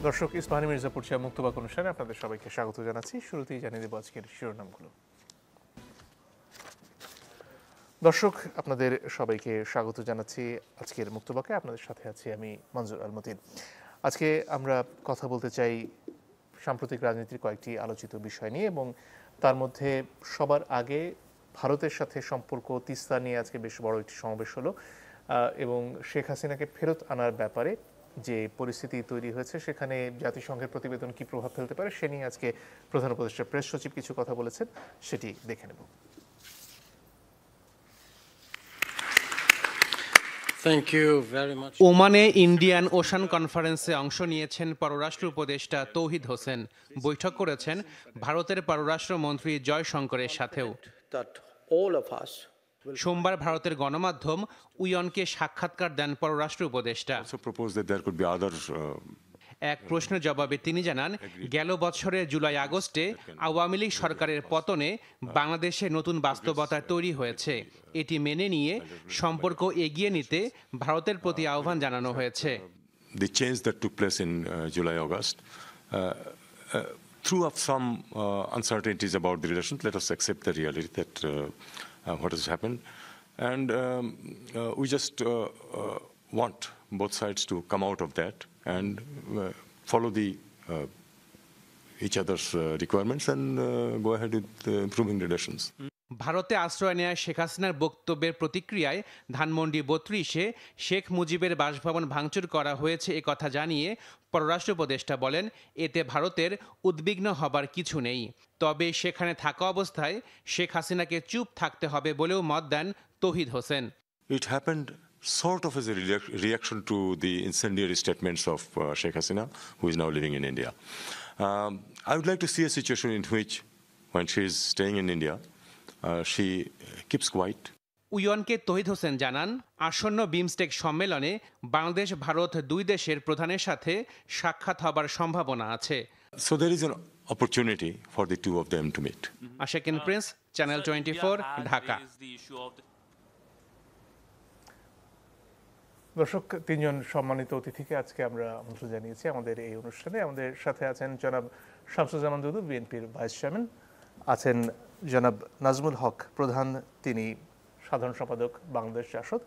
দর্শক, ইস্পাহানি মির্জাপুর চা মুক্তবাক অনুষ্ঠানে আপনাদের সবাইকে স্বাগত জানাচ্ছি। শুরুতেই জানিয়ে দেব আজকের শিরোনামগুলো। দর্শক, আপনাদের সবাইকে স্বাগত জানাচ্ছি আজকের মুক্তবাকে। আপনাদের সাথে আছি আমি মনজুর আল মতিন। আজকে আমরা কথা বলতে চাই সাম্প্রতিক রাজনীতির কয়েকটি আলোচিত বিষয় নিয়ে, এবং তার মধ্যে সবার আগে ভারতের সাথে সম্পর্ক তিস্তা নিয়ে আজকে বেশ বড় একটি সমাবেশ হলো, এবং শেখ হাসিনাকে ফেরত আনার ব্যাপারে যে পরিস্থিতি তৈরি হয়েছে সেখানে জাতিসংঘের প্রতিবেদন কি প্রভাব ফেলতে পারে সে নিয়ে আজকে প্রধান উপদেষ্টা প্রেস সচিব কিছু কথা বলেছেন, সেটি দেখে নেব। ওমানে ইন্ডিয়ান ওশান কনফারেন্সে অংশ নিয়েছেন পররাষ্ট্র উপদেষ্টা তৌহিদ হোসেন। বৈঠক করেছেন ভারতের পররাষ্ট্রমন্ত্রী জয়শঙ্করের সাথেও। সোমবার ভারতের গণমাধ্যম উইয়নকে সাক্ষাৎকার দেন পররাষ্ট্র উপদেষ্টা। এক প্রশ্নের জবাবে তিনি জানান, গেল বছরের জুলাই আগস্টে আওয়ামী লীগ সরকারের পতনে বাংলাদেশে নতুন বাস্তবতা তৈরি হয়েছে। এটি মেনে নিয়ে সম্পর্ক এগিয়ে নিতে ভারতের প্রতি আহ্বান জানানো হয়েছে। The change that took place in July August threw up some uncertainties about the relations. Let us accept the reality that what has happened, and we just want both sides to come out of that and follow the each other's requirements and go ahead with improving relations. ভারতে আশ্রয় নেয়া শেখ হাসিনার বক্তব্যের প্রতিক্রিয়ায় ধানমন্ডি ৩২-এ শেখ মুজিবের বাসভবন ভাঙচুর করা হয়েছে এ কথা জানিয়ে পররাষ্ট্র উপদেষ্টা বলেন, এতে ভারতের উদ্বিগ্ন হবার কিছু নেই। তবে সেখানে থাকা অবস্থায় শেখ হাসিনাকে চুপ থাকতে হবে বলেও মত দেন তৌহিদ Hossain. It happened sort of as a reaction to the incendiary statements of Sheikh Hasina, who is now living in India. I would like to see a situation in which, when she is staying in India, she keeps quiet. উইয়নকে তৌহিদ হোসেন জানান, আসন্ন বিমস্টেক সম্মেলনে বাংলাদেশ ভারত দুই দেশের প্রধানের সাথে সাক্ষাৎ হবার সম্ভাবনা আছে। So there is an opportunity for the two of them to meet. Ashakin Prince, channel 24, Dhaka. দর্শক, তিনজন সম্মানিত অতিথিকে আজকে আমরা আমন্ত্রণ জানিয়েছি আমাদের এই অনুষ্ঠানে। আমাদের সাথে আছেন জনাব শামসুজ্জামান দুদু, বিএনপির ভাইস চেয়ারম্যান, আছেন জনাব নাজমুল হক প্রধান, তিনি সাধারণ সম্পাদক বাংলাদেশ জাসদ,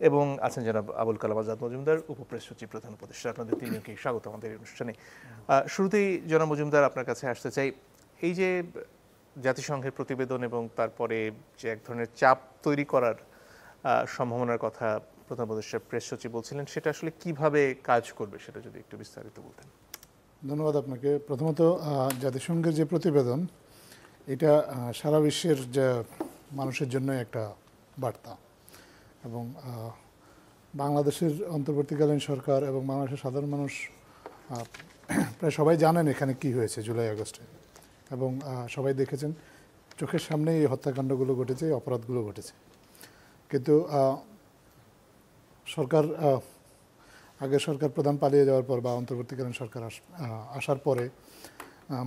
এবং আছেন জনাব আবুল কালাম আজাদ মজুমদার, উপপ্রেস সচিব প্রধান উপদেষ্টা। আপনাদের তিনজনকে স্বাগত আমাদের এই অনুষ্ঠানে। শুরুতেই জনাব মজুমদার, আপনার কাছে আসতে চাই, এই যে জাতিসংঘের প্রতিবেদন এবং তারপরে যে এক ধরনের চাপ তৈরি করার সম্ভাবনার কথা প্রধান উপদেষ্টা প্রেস সচিব বলছিলেন, সেটা আসলে কিভাবে কাজ করবে সেটা যদি একটু বিস্তারিত বলতেন। ধন্যবাদ আপনাকে। প্রথমত, জাতিসংঘের যে প্রতিবেদন, এটা সারা বিশ্বের যে মানুষের জন্য একটা বার্তা, এবং বাংলাদেশের অন্তর্বর্তীকালীন সরকার এবং বাংলাদেশের সাধারণ মানুষ প্রায় সবাই জানেন এখানে কি হয়েছে জুলাই আগস্টে, এবং সবাই দেখেছেন, চোখের সামনে এই হত্যাকাণ্ডগুলো ঘটেছে, এই অপরাধগুলো ঘটেছে। কিন্তু সরকার, আগের সরকার প্রধান পালিয়ে যাওয়ার পর বা অন্তর্বর্তীকালীন সরকার আসার পরে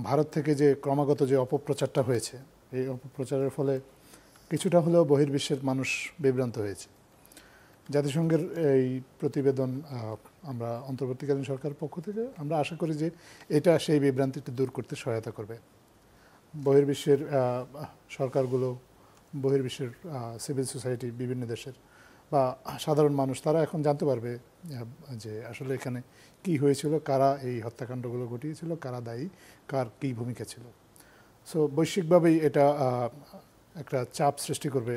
ভারত থেকে যে ক্রমাগত যে অপপ্রচারটা হয়েছে, এই অপপ্রচারের ফলে কিছুটা হলেও বহির্বিশ্বের মানুষ বিভ্রান্ত হয়েছে। জাতিসংঘের এই প্রতিবেদন আমরা অন্তর্বর্তীকালীন সরকারের পক্ষ থেকে আমরা আশা করি যে এটা সেই বিভ্রান্তিটি দূর করতে সহায়তা করবে। বহির্বিশ্বের সরকারগুলো, বহির্বিশ্বের সিভিল সোসাইটি, বিভিন্ন দেশের বা সাধারণ মানুষ, তারা এখন জানতে পারবে যে আসলে এখানে কি হয়েছিল, কারা এই হত্যাকাণ্ডগুলো ঘটিয়েছিল, কারা দায়ী, কার কী ভূমিকা ছিল। সো বৈশ্বিকভাবেই এটা একটা চাপ সৃষ্টি করবে।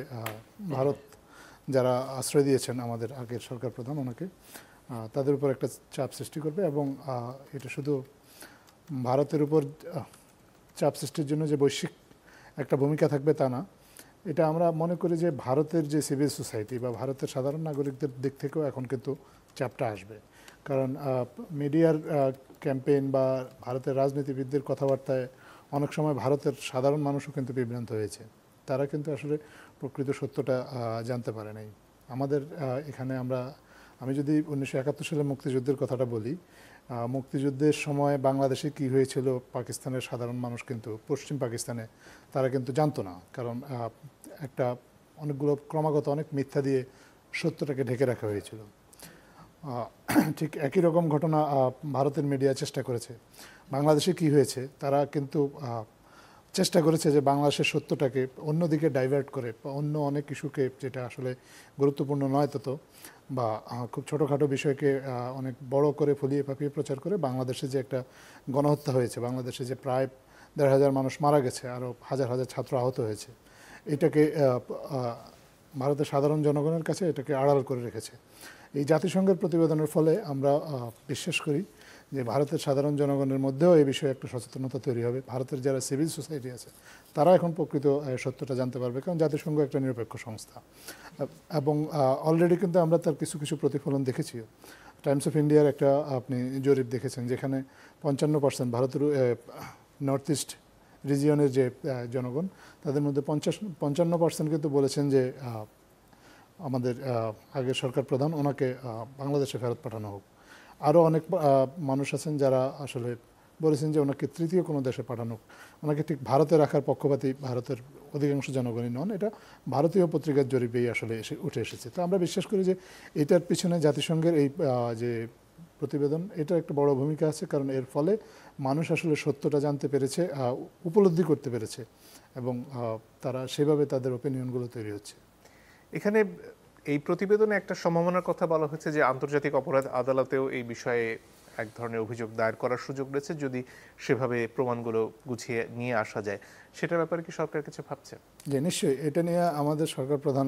ভারত যারা আশ্রয় দিয়েছেন আমাদের আগের সরকার প্রধান, ওনাকে, তাদের উপর একটা চাপ সৃষ্টি করবে, এবং এটা শুধু ভারতের উপর চাপ সৃষ্টির জন্য যে বৈশ্বিক একটা ভূমিকা থাকবে তা না, এটা আমরা মনে করি যে ভারতের যে সিভিল সোসাইটি বা ভারতের সাধারণ নাগরিকদের দিক থেকেও এখন কিন্তু চাপটা আসবে। কারণ মিডিয়ার ক্যাম্পেইন বা ভারতের রাজনীতিবিদদের কথাবার্তায় অনেক সময় ভারতের সাধারণ মানুষও কিন্তু বিভ্রান্ত হয়েছে। তারা কিন্তু আসলে প্রকৃত সত্যটা জানতে পারে নাই। আমাদের এখানে আমি যদি 1971 সালে মুক্তিযুদ্ধের কথাটা বলি, মুক্তিযুদ্ধের সময় বাংলাদেশে কি হয়েছিল পাকিস্তানের সাধারণ মানুষ কিন্তু, পশ্চিম পাকিস্তানে, তারা কিন্তু জানতো না। কারণ অনেকগুলো ক্রমাগত অনেক মিথ্যা দিয়ে সত্যটাকে ঢেকে রাখা হয়েছিল। ঠিক একই রকম ঘটনা ভারতের মিডিয়া চেষ্টা করেছে। বাংলাদেশে কি হয়েছে, তারা কিন্তু চেষ্টা করেছে যে বাংলাদেশের সত্যটাকে অন্যদিকে ডাইভার্ট করে, অন্য অনেক ইস্যুকে, যেটা আসলে গুরুত্বপূর্ণ নয় তত, বা খুব ছোটোখাটো বিষয়কে অনেক বড় করে ফুলিয়ে ফাঁপিয়ে প্রচার করে বাংলাদেশে যে একটা গণহত্যা হয়েছে, বাংলাদেশে যে প্রায় ১,৫০০ মানুষ মারা গেছে, আরও হাজার হাজার ছাত্র আহত হয়েছে, এটাকে ভারতের সাধারণ জনগণের কাছে এটাকে আড়াল করে রেখেছে। এই জাতিসংঘের প্রতিবেদনের ফলে আমরা বিশ্বাস করি যে ভারতের সাধারণ জনগণের মধ্যেও এই বিষয়ে একটা সচেতনতা তৈরি হবে। ভারতের যারা সিভিল সোসাইটি আছে তারা এখন প্রকৃত সত্যটা জানতে পারবে, কারণ জাতিসংঘ একটা নিরপেক্ষ সংস্থা এবং অলরেডি কিন্তু আমরা তার কিছু কিছু প্রতিফলন দেখেছিও। টাইমস অফ ইন্ডিয়ার একটা আপনি জরিপ দেখেছেন, যেখানে ৫৫% ভারতের নর্থ ইস্ট রিজিয়নের যে জনগণ, তাদের মধ্যে ৫৫% কিন্তু বলেছেন যে আমাদের আগের সরকার প্রধান ওনাকে বাংলাদেশে ফেরত পাঠানো হোক। আরও অনেক মানুষ আছেন যারা আসলে বলেছেন যে ওনাকে তৃতীয় কোনো দেশে পাঠানো হোক। ওনাকে ঠিক ভারতে রাখার পক্ষপাতী ভারতের অধিকাংশ জনগণই নন। এটা ভারতীয় পত্রিকার জরিপেই আসলে উঠে এসেছে। তো আমরা বিশ্বাস করি যে এটার পিছনে জাতিসংঘের এই যে প্রতিবেদন, এটা একটা বড় ভূমিকা আছে, কারণ এর ফলে মানুষ আসলে সত্যটা জানতে পেরেছে, উপলব্ধি করতে পেরেছে, এবং তারা সেভাবে তাদের ওপিনিয়নগুলো তৈরি হচ্ছে। এখানে এই প্রতিবেদনে একটা সম্ভাবনার কথা বলা হয়েছে যে আন্তর্জাতিক অপরাধ আদালতেও এই বিষয়ে এক ধরনের অভিযোগ দায়ের করার সুযোগ রয়েছে যদি সেভাবে প্রমাণগুলো গুছিয়ে নিয়ে আসা যায়। সেটার ব্যাপারে কি সরকার কিছু ভাবছে? যে নিশ্চয়ই, এটা নিয়ে আমাদের সরকার প্রধান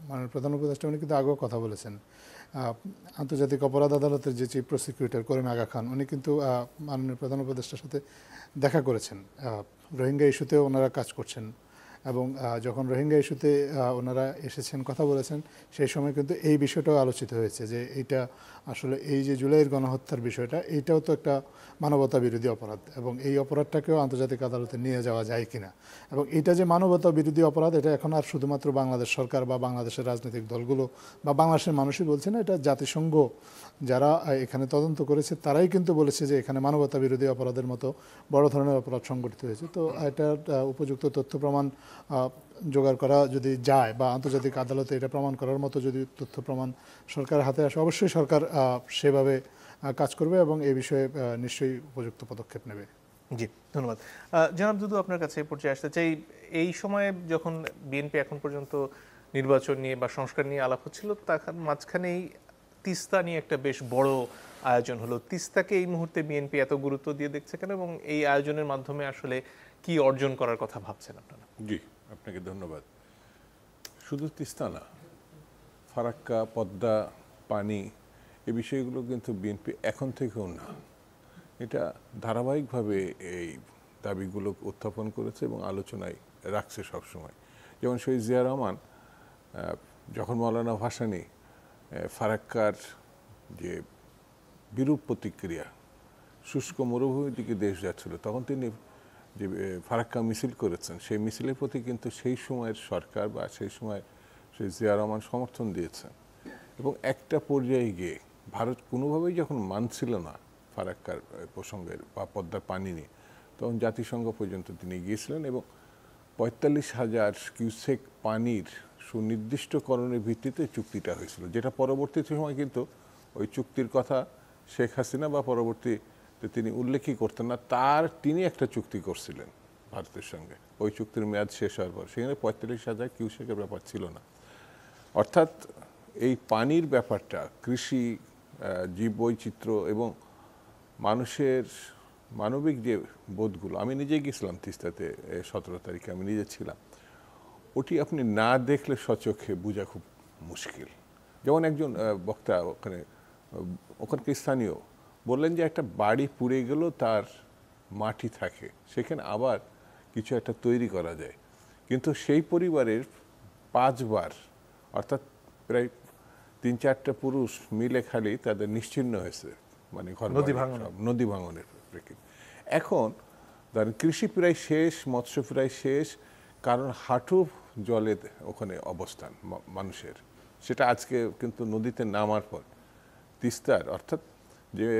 মাননীয় প্রধান উপদেষ্টা উনি কিন্তু আগেও কথা বলেছেন। আন্তর্জাতিক অপরাধ আদালতের যে চিফ প্রসিকিউটর করিম আগা খান, উনি কিন্তু মাননীয় প্রধান উপদেষ্টার সাথে দেখা করেছেন। রোহিঙ্গা ইস্যুতেও ওনারা কাজ করছেন, এবং যখন রোহিঙ্গা ইস্যুতে ওনারা এসেছেন, কথা বলেছেন, সেই সময় কিন্তু এই বিষয়টাও আলোচিত হয়েছে যে এইটা আসলে এই যে জুলাইয়ের গণহত্যার বিষয়টা, এইটাও তো একটা মানবতা বিরোধী অপরাধ, এবং এই অপরাধটাকেও আন্তর্জাতিক আদালতে নিয়ে যাওয়া যায় কিনা। এবং এটা যে মানবতা বিরোধী অপরাধ, এটা এখন আর শুধুমাত্র বাংলাদেশ সরকার বা বাংলাদেশের রাজনৈতিক দলগুলো বা বাংলাদেশের মানুষই বলছে না, এটা জাতিসংঘ যারা এখানে তদন্ত করেছে তারাই কিন্তু বলেছে যে এখানে মানবতা বিরোধী অপরাধের মতো বড় ধরনের অপরাধ সংগঠিত হয়েছে। তো এটার উপযুক্ত তথ্য প্রমাণ জোগাড় করা যদি যায়, বা আন্তর্জাতিক আদালতে এটা প্রমাণ করার মতো যদি তথ্য প্রমাণ সরকারের হাতে আসে, অবশ্যই সরকার সেভাবে কাজ করবে এবং এই বিষয়ে নিশ্চয়ই উপযুক্ত পদক্ষেপ নেবে। জি, ধন্যবাদ। জনাব দুদু, আপনার কাছে এই পর্যায়ে আসতে চাই। এই সময়ে যখন বিএনপি এখন পর্যন্ত নির্বাচন নিয়ে বা সংস্কার নিয়ে আলাপ হচ্ছিল, তার মাঝখানেই তিস্তা নিয়ে একটা বেশ বড় আয়োজন হলো। তিস্তাকে এই মুহূর্তে বিএনপি এত গুরুত্ব দিয়ে দেখছে কেন, এবং এই আয়োজনের মাধ্যমে আসলে কি অর্জন করার কথা ভাবছেন আপনারা? জি, আপনাকে ধন্যবাদ। শুধু তিস্তা না, ফারাক্কা, পদ্মা, পানি, এই বিষয়গুলো কিন্তু বিএনপি এখন থেকেও না, এটা ধারাবাহিকভাবে এই দাবিগুলো উত্থাপন করেছে এবং আলোচনায় রাখছে সবসময়। যেমন শহীদ জিয়া রহমান যখন মৌলানা ভাসানী ফারাক্কার যে বিরূপ প্রতিক্রিয়া, শুষ্ক মরুভূমির দিকে দেশ যাচ্ছিল, তখন তিনি যে ফারাক্কা মিছিল করেছেন, সেই মিছিলের প্রতি কিন্তু সেই সময়ের সরকার বা সেই সময় শহীদ জিয়া রহমান সমর্থন দিয়েছেন। এবং একটা পর্যায়ে গিয়ে ভারত কোনোভাবেই যখন মানছিল না ফারাক্কার প্রসঙ্গের বা পদ্মার পানি নিয়ে, তখন জাতিসংঘ পর্যন্ত তিনি গিয়েছিলেন এবং ৪৫,০০০ কিউসেক পানির সুনির্দিষ্টকরণের ভিত্তিতে চুক্তিটা হয়েছিল, যেটা পরবর্তী সময় কিন্তু ওই চুক্তির কথা শেখ হাসিনা বা পরবর্তীতে তিনি উল্লেখই করতেন না। তিনি একটা চুক্তি করছিলেন ভারতের সঙ্গে, ওই চুক্তির মেয়াদ শেষ হওয়ার পর সেখানে ৪৫,০০০ কিউসেকের ব্যাপার ছিল না। অর্থাৎ এই পানির ব্যাপারটা কৃষি, জীববৈচিত্র্য এবং মানুষের মানবিক যে বোধগুলো, আমি নিজে গেছিলাম তিস্তাতে ১৭ তারিখে, আমি নিজে ছিলাম, ওটি আপনি না দেখলে স্বচক্ষে বোঝা খুব মুশকিল। যেমন একজন বক্তা ওখানকে স্থানীয় বললেন যে একটা বাড়ি পুড়ে গেল, তার মাটি থাকে, সেখানে আবার কিছু একটা তৈরি করা যায়, কিন্তু সেই পরিবারের ৫ বার, অর্থাৎ প্রায় ৩-৪টা পুরুষ মিলে খালি তাদের নিশ্চিহ্ন হয়েছে, মানে ঘর নদী ভাঙনের প্রেক্ষিতে। এখন ধরেন কৃষি প্রায় শেষ, মৎস্য প্রায় শেষ, কারণ হাঁটু জলে ওখানে অবস্থান মানুষের। সেটা আজকে কিন্তু নদীতে নামার পর তিস্তার, অর্থাৎ যে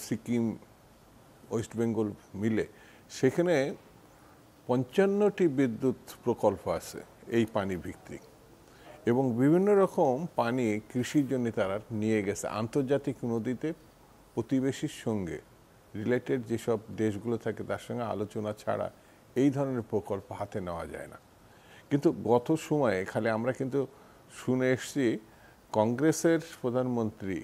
সিকিম, ওয়েস্ট বেঙ্গল মিলে সেখানে ৫৫টি বিদ্যুৎ প্রকল্প আছে এই পানি ভিত্তিক, এবং বিভিন্ন রকম পানি কৃষির জন্য তারা নিয়ে গেছে আন্তর্জাতিক নদীতে প্রতিবেশীর সঙ্গে রিলেটেড যেসব দেশগুলো থাকে তার সঙ্গে আলোচনা ছাড়া এই ধরনের প্রকল্প হাতে নেওয়া যায় না। কিন্তু গত সময়ে খালি আমরা কিন্তু শুনে এসেছি কংগ্রেসের প্রধানমন্ত্রী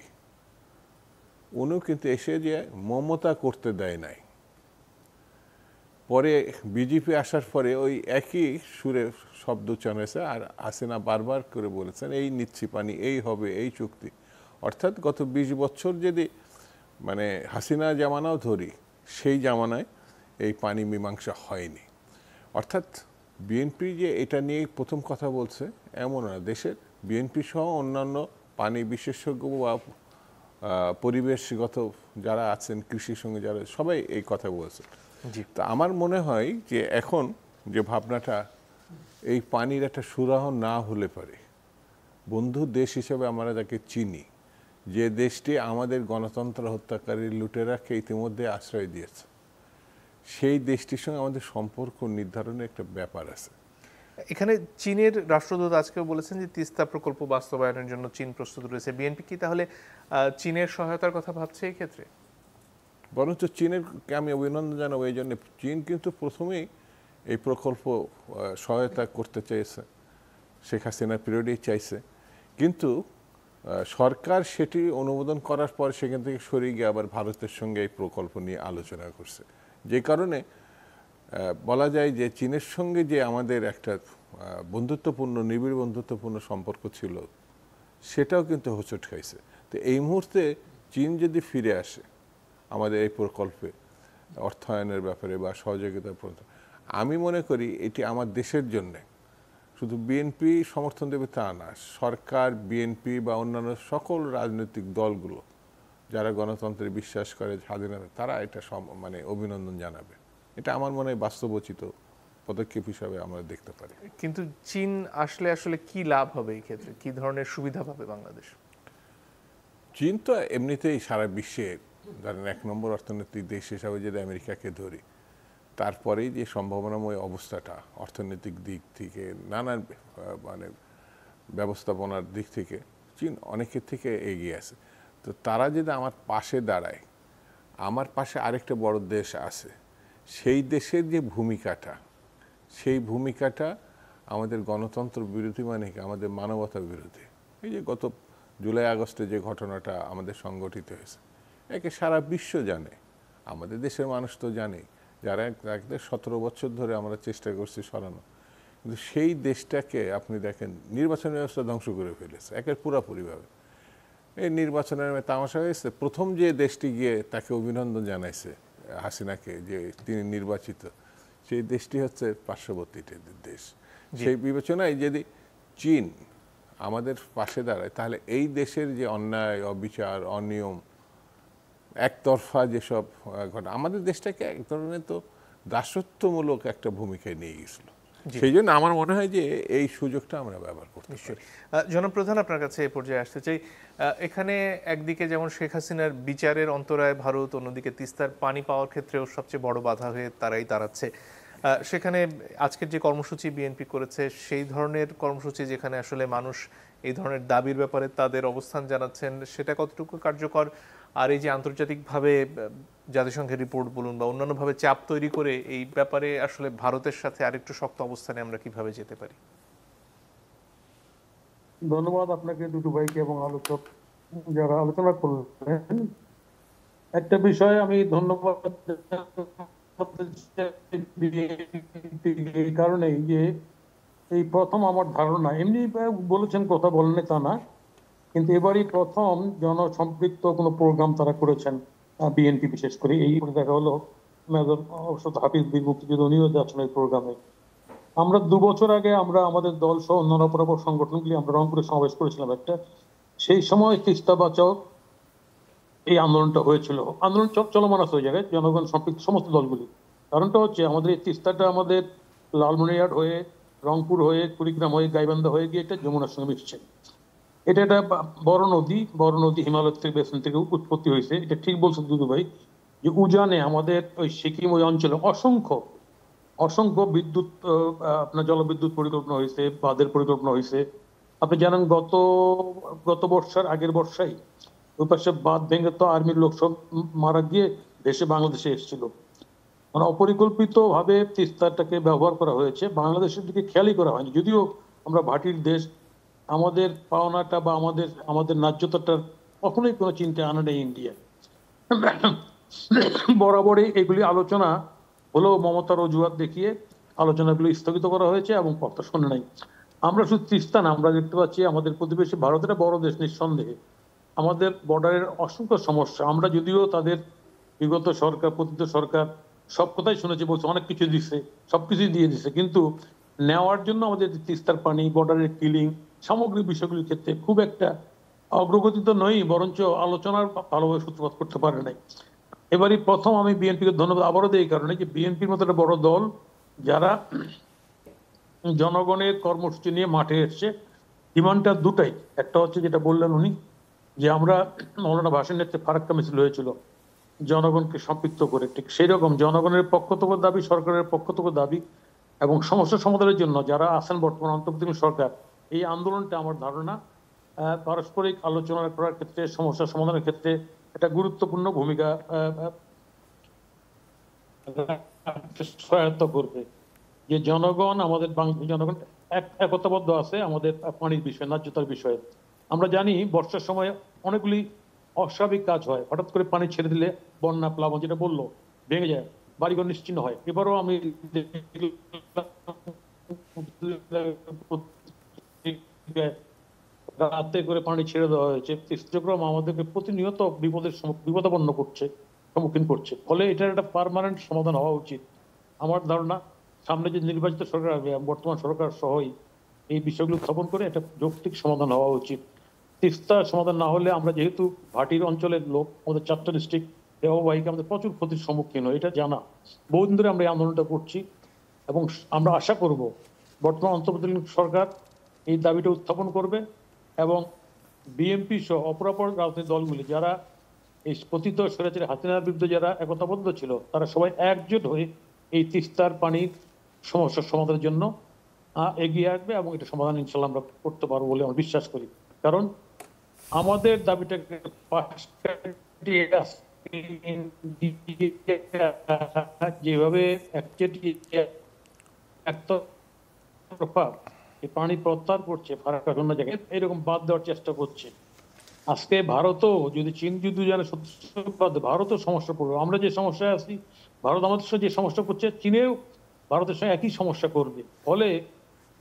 উনিও কিন্তু এসে যে মমতা করতে দেয় নাই, পরে বিজেপি আসার পরে ওই একই সুরে শব্দ উচ্চারণ হয়েছে। আর হাসিনা বারবার করে বলেছেন এই নিচ্ছি পানি, এই হবে, এই চুক্তি। অর্থাৎ গত ২০ বছর যদি মানে হাসিনা জামানাও ধরি, সেই জামানায় এই পানি মীমাংসা হয়নি। অর্থাৎ বিএনপি যে এটা নিয়ে প্রথম কথা বলছে এমন না, দেশের বিএনপি সহ অন্যান্য পানি বিশেষজ্ঞ বা পরিবেশগত যারা আছেন, কৃষির সঙ্গে যারা, সবাই এই কথা বলছে। তা আমার মনে হয় যে এখন যে ভাবনাটা এই পানির একটা সুরাহ না হলে পারে, বন্ধু দেশ হিসেবে আমরা যাকে চিনি, যে দেশটি আমাদের গণতন্ত্র হত্যাকারী লুটেরাকে ইতিমধ্যে আশ্রয় দিয়েছে, সেই দেশটির সঙ্গে আমাদের সম্পর্ক নির্ধারণের একটা ব্যাপার আছে। এখানে চীনের রাষ্ট্রদূত আজকেও বলেছেন যে তিস্তা প্রকল্প বাস্তবায়নের জন্য চীন প্রস্তুত রয়েছে। বিএনপি কি তাহলে চীনের সহায়তার কথা ভাবছে এই ক্ষেত্রে? বরঞ্চ চীনেরকে আমি অভিনন্দন জানাবো এই জন্য, চীন কিন্তু প্রথমেই এই প্রকল্প সহায়তা করতে চেয়েছে, শেখ হাসিনার পিরিয়ডেই চাইছে, কিন্তু সরকার সেটি অনুমোদন করার পর সেখান থেকে সরিয়ে গিয়ে আবার ভারতের সঙ্গে এই প্রকল্প নিয়ে আলোচনা করছে। যে কারণে বলা যায় যে চীনের সঙ্গে যে আমাদের একটা বন্ধুত্বপূর্ণ, নিবিড় বন্ধুত্বপূর্ণ সম্পর্ক ছিল, সেটাও কিন্তু হোঁচট খাইছে। তো এই মুহূর্তে চীন যদি ফিরে আসে আমাদের এই প্রকল্পে অর্থায়নের ব্যাপারে বা সহযোগিতার, আমি মনে করি এটি আমার দেশের জন্যে, শুধু বিএনপি সমর্থন দেবে তা না, সরকার, বিএনপি বা অন্যান্য সকল রাজনৈতিক দলগুলো যারা গণতন্ত্রে বিশ্বাস করে, স্বাধীনতা, তারা এটা মানে অভিনন্দন জানাবে। এটা আমার মনে হয় বাস্তবোচিত পদক্ষেপ হিসাবে আমরা দেখতে পারি। কিন্তু চীন আসলে আসলে কি লাভ হবে এই ক্ষেত্রে, কি ধরনের সুবিধা পাবে বাংলাদেশ? চীন তো এমনিতেই সারা বিশ্বে ধরেন ১ নম্বর অর্থনৈতিক দেশ হিসাবে যদি আমেরিকাকে ধরি, তারপরেই যে সম্ভাবনাময় অবস্থাটা অর্থনৈতিক দিক থেকে, নানান মানে ব্যবস্থাপনার দিক থেকে চীন অনেকের থেকে এগিয়ে আছে। তো তারা যদি আমার পাশে দাঁড়ায়, আমার পাশে আরেকটা বড় দেশ আছে, সেই দেশের যে ভূমিকাটা, সেই ভূমিকাটা আমাদের গণতন্ত্র বিরোধী মানে কি, আমাদের মানবতা বিরোধী। এই যে গত জুলাই আগস্টে যে ঘটনাটা আমাদের সংগঠিত হয়েছে, একে সারা বিশ্ব জানে, আমাদের দেশের মানুষ তো জানে, যারা ১৭ বছর ধরে আমরা চেষ্টা করছি সরানো, কিন্তু সেই দেশটাকে আপনি দেখেন নির্বাচন ব্যবস্থা ধ্বংস করে ফেলেছে একের পুরাপুরিভাবে। এই নির্বাচনের তামাশা হয়েছে, প্রথম যে দেশটি গিয়ে তাকে অভিনন্দন জানাইছে হাসিনাকে যে তিনি নির্বাচিত, সেই দেশটি হচ্ছে পার্শ্ববর্তী দেশ। সেই বিবেচনায় যদি চীন আমাদের পাশে দাঁড়ায়, তাহলে এই দেশের যে অন্যায়, অবিচার, অনিয়ম, একতরফা যেসব ঘটনা, আমাদের দেশটাকে এক ধরনের তো দাসত্বমূলক একটা ভূমিকায় নিয়ে গেছিল। সেই জন্য আমার মনে হয় যে এই সুযোগটা আমরা ব্যবহার করতে পারি। জনপ্রধান, আপনার কাছে এ পর্যায়ে আসতে চাই। এখানে একদিকে যেমন শেখ হাসিনার বিচারের অন্তরায় ভারত, অন্যদিকে তিস্তার পানি পাওয়ার ক্ষেত্রেও সবচেয়ে বড় বাধা হয়ে তারাই দাঁড়াচ্ছে। সেখানে আজকের যে কর্মসূচি বিএনপি করেছে, সেই ধরনের কর্মসূচি যেখানে আসলে মানুষ এই ধরনের দাবির ব্যাপারে তাদের অবস্থান জানাচ্ছেন, সেটা কতটুকু কার্যকর? আর এই যে আন্তর্জাতিকভাবে জাতিসংঘের রিপোর্ট বলুন বা অন্যান্যভাবে চাপ তৈরি করে এই ব্যাপারে আসলে ভারতের সাথে আরেকটু শক্ত অবস্থানে আমরা কিভাবে যেতে পারি? ধন্যবাদ আপনাকে, দুটো ভাইকে এবং আলোচক যারা আলোচনা করলেন। একটা বিষয় আমি ধন্যবাদ এই কারণেই যে এই প্রথম আমার ধারণা, এমনি বলেছেন কথা বলেন তা না, কিন্তু এবারই প্রথম জনসম্পৃক্ত কোনো প্রোগ্রাম তারা করেছেন বিএনপি, বিশেষ করে এই দেখা হলো মেজর অবশ্য হাফিজ বীর মুক্তিযোদ্ধা উনিও যাচ্ছেন এই প্রোগ্রামে। আমরা 2 বছর আগে আমরা আমাদের দল সহ অন্যান্য অপরাপর সংগঠনগুলি আমরা রংপুরে সমাবেশ করেছিলাম একটা, সেই সময় তিস্তা বাঁচাও এই আন্দোলনটা হয়েছিল। আন্দোলন চলমান আছে ওই জায়গায়, জনগণ সম্পৃক্ত সমস্ত দলগুলি। কারণটা হচ্ছে আমাদের এই তিস্তাটা আমাদের লালমনিরহাট হয়ে, রংপুর হয়ে, কুড়িগ্রাম হয়ে, গাইবান্ধা হয়ে গিয়ে এটা যমুনার সঙ্গে মিশছে। এটা একটা বড় নদী হিমালয় থেকে বেসন থেকে উৎপত্তি হয়েছে। এটা ঠিক বলছেন দুদু ভাই যে উজানে আমাদের ওই সিকিম ওই অঞ্চলে অসংখ্য বিদ্যুৎ, আপনার জলবিদ্যুৎ পরিকল্পনা হয়েছে, বাঁধের পরিকল্পনা হয়েছে, আপনি জানেন গত বর্ষার আগের বর্ষায় ওই পাশে বাঁধ ভেঙে তো আর্মির লোক সব মারা গিয়ে দেশে বাংলাদেশে এসেছিল। মানে অপরিকল্পিত ভাবে তিস্তাটাকে ব্যবহার করা হয়েছে, বাংলাদেশের দিকে খেয়ালই করা হয়নি। যদিও আমরা ভাটির দেশ, আমাদের পাওনাটা বা আমাদের ন্যায্যতাটার কখনোই কোনো চিন্তা আনা নেই ইন্ডিয়া। বরাবরই এগুলি আলোচনা হলেও মমতার অজুহাত দেখিয়ে আলোচনাগুলো স্থগিত করা হয়েছে এবং কথা শোনে নাই। আমরা শুধু তিস্তা না, আমরা দেখতে পাচ্ছি আমাদের প্রতিবেশী ভারতের বড় দেশ নিঃসন্দেহে, আমাদের বর্ডারের অসংখ্য সমস্যা। আমরা যদিও তাদের বিগত সরকার, পতিত সরকার সব কথাই শুনেছি, বলছে অনেক কিছু দিচ্ছে, সবকিছুই দিয়ে দিচ্ছে, কিন্তু নেওয়ার জন্য আমাদের তিস্তার পানি, বর্ডারের কিলিং, সামগ্রিক বিষয়গুলির ক্ষেত্রে খুব একটা অগ্রগতি তো নয়, বরঞ্চ আলোচনার ভালোভাবে সূত্রপাত করতে পারে নাই। এবারই প্রথম আমি বিএনপিকে ধন্যবাদ আবারও দিই, এই কারণে যে বিএনপির মতো একটা বড় দল যারা জনগণের কর্মসূচি নিয়ে মাঠে এসছে। ডিমান্ডটা দুটাই, একটা হচ্ছে যেটা বললেন উনি, যে আমরা মৌলানা ভাসানীর নেতৃত্বে ফারাক্কা মিছিল হয়েছিল জনগণকে সম্পৃক্ত করে, ঠিক সেই রকম জনগণের পক্ষ থেকে দাবি, সরকারের পক্ষ থেকে দাবি এবং সমস্যা সমাধানের জন্য যারা আছেন বর্তমান অন্তর্বর্তীকালীন সরকার, এই আন্দোলনটা আমার ধারণা পারস্পরিক আলোচনা করার ক্ষেত্রে, সমস্যা সমাধানের ক্ষেত্রে একটা গুরুত্বপূর্ণ ভূমিকা সহায়তা করবে। যে জনগণ, আমাদের জনগণ একতাবদ্ধ আছে আমাদের পানির বিষয়ে, ন্যায্যতার বিষয়ে। আমরা জানি বর্ষার সময় অনেকগুলি অস্বাভাবিক কাজ হয়, হঠাৎ করে পানি ছেড়ে দিলে বন্যা, প্লাবন, যেটা বললো, ভেঙে যায়, বাড়িঘর নিশ্চিহ্ন হয়। এবারও আমি রাতে করে পানি ছেড়ে দেওয়া হয়েছে। চট্টগ্রাম আমাদেরকে প্রতিনিয়ত বিপদাপন্ন করছে, সম্মুখীন করছে। ফলে এটার একটা পার্মানেন্ট সমাধান হওয়া উচিত। আমার ধারণা সামনে যে নির্বাচিত সরকার হবে, বর্তমান সরকার সহই এই বিষয়গুলো উত্থাপন করে একটা যৌক্তিক সমাধান হওয়া উচিত। তিস্তা সমাধান না হলে আমরা যেহেতু ভাটির অঞ্চলের লোক, আমাদের 4টা ডিস্ট্রিক্ট, এই অববাহিকা আমাদের প্রচুর ক্ষতির সম্মুখীন হয়, এটা জানা। বহুদিন ধরে আমরা এই আন্দোলনটা করছি এবং আমরা আশা করব বর্তমান অন্তর্বর্তীকালীন সরকার এই দাবিটা উত্থাপন করবে এবং বিএনপি সহ অপরাপর রাজনৈতিক দলগুলি যারা এই পতিত স্বৈরাচারী হাসিনার বিরুদ্ধে যারা একতাবদ্ধ ছিল, তারা সবাই একজোট হয়ে এই তিস্তার পানির সমস্যার সমাধানের জন্য এগিয়ে আসবে এবং এটা সমাধান ইনশাল্লাহ আমরা করতে পারবো বলে আমরা বিশ্বাস করি। কারণ আমাদের দাবিটাকে যেভাবে পানি প্রত্যাহার করছে ফারাক্কা অন্য জায়গায়, এরকম বাদ দেওয়ার চেষ্টা করছে। আজকে ভারতও যদি চীন যুদ্ধ জানে সত্যি, ভারতও সমস্যা পড়বে। আমরা যে সমস্যায় আছি, ভারত আমাদের সঙ্গে যে সমস্যা করছে, চীনেও ভারতের সঙ্গে একই সমস্যা করবে। ফলে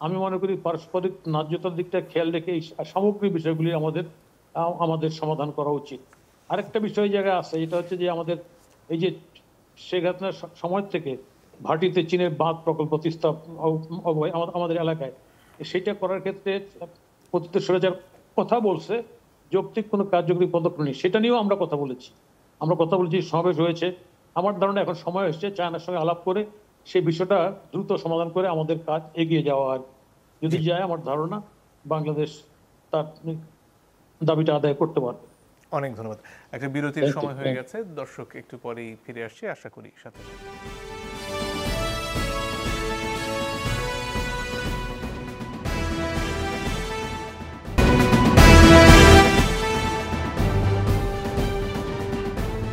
আমি মনে করি পারস্পরিক ন্যায্যতার দিকটা খেয়াল রেখে এই সামগ্রিক বিষয়গুলি আমাদের সমাধান করা উচিত। আরেকটা বিষয় জায়গা আছে, এটা হচ্ছে যে আমাদের এই যে শেখ হাসিনার সময় থেকে ভাটিতে চীনের বাঁধ প্রকল্প তিস্তা আমাদের এলাকায়, সেটা করার ক্ষেত্রে পতিত স্বৈরাচার কথা বলছে, যৌক্তিক কোনো কার্যকরী পদক্ষেপ নেই, সেটা নিয়েও আমরা কথা বলেছি। সমাবেশ হয়েছে। আমার ধারণা এখন সময় এসেছে চায়নার সঙ্গে আলাপ করে সেই বিষয়টা দ্রুত সমাধান করে আমাদের কাজ এগিয়ে যাওয়া। আর যদি যায়, আমার ধারণা বাংলাদেশ তার দাবিটা আদায় করতে পারবে। অনেক ধন্যবাদ। একটা বিরতির সময় হয়ে গেছে, দর্শক একটু পরেই ফিরে আসছি, আশা করি সাথে।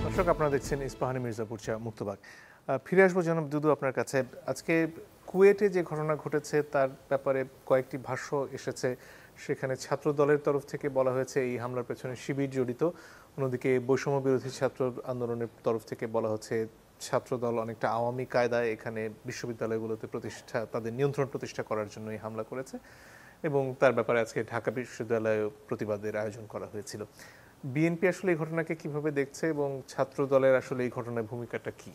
দর্শক, আপনারা দেখছেন ইস্পাহানি মির্জাপুর চা মুক্তবাগ। ফিরে আসবো জনাব দুদু আপনার কাছে। আজকে কুয়েটে যে ঘটনা ঘটেছে তার ব্যাপারে কয়েকটি ভাষ্য এসেছে। সেখানে ছাত্র দলের তরফ থেকে বলা হয়েছে এই হামলার পেছনে শিবির জড়িত। অন্যদিকে বৈষম্য বিরোধী ছাত্র আন্দোলনের তরফ থেকে বলা হচ্ছে ছাত্রদল অনেকটা আওয়ামী কায়দায় এখানে বিশ্ববিদ্যালয়গুলোতে তাদের নিয়ন্ত্রণ প্রতিষ্ঠা করার জন্য এই হামলা করেছে এবং তার ব্যাপারে আজকে ঢাকা বিশ্ববিদ্যালয়ে প্রতিবাদের আয়োজন করা হয়েছিল। বিএনপি আসলে এই ঘটনাকে কিভাবে দেখছে এবং ছাত্র দলের আসলে এই ঘটনার ভূমিকাটা কি?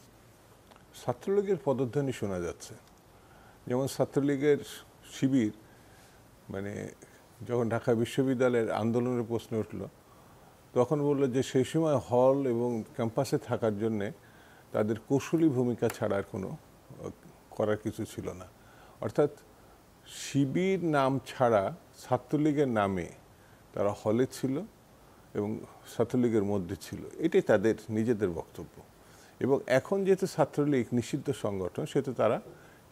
ছাত্রলীগের পদধ্বনি শোনা যাচ্ছে। যেমন ছাত্রলীগের শিবির, মানে যখন ঢাকা বিশ্ববিদ্যালয়ের আন্দোলনের প্রশ্ন উঠল, তখন বললো যে সেই সময় হল এবং ক্যাম্পাসে থাকার জন্যে তাদের কৌশলী ভূমিকা ছাড়া আর কোনো করার কিছু ছিল না। অর্থাৎ শিবির নাম ছাড়া ছাত্রলীগের নামে তারা হলে ছিল এবং ছাত্রলীগের মধ্যে ছিল, এটাই তাদের নিজেদের বক্তব্য। এবং এখন যেহেতু ছাত্রলীগ নিষিদ্ধ সংগঠন, সেহেতু তারা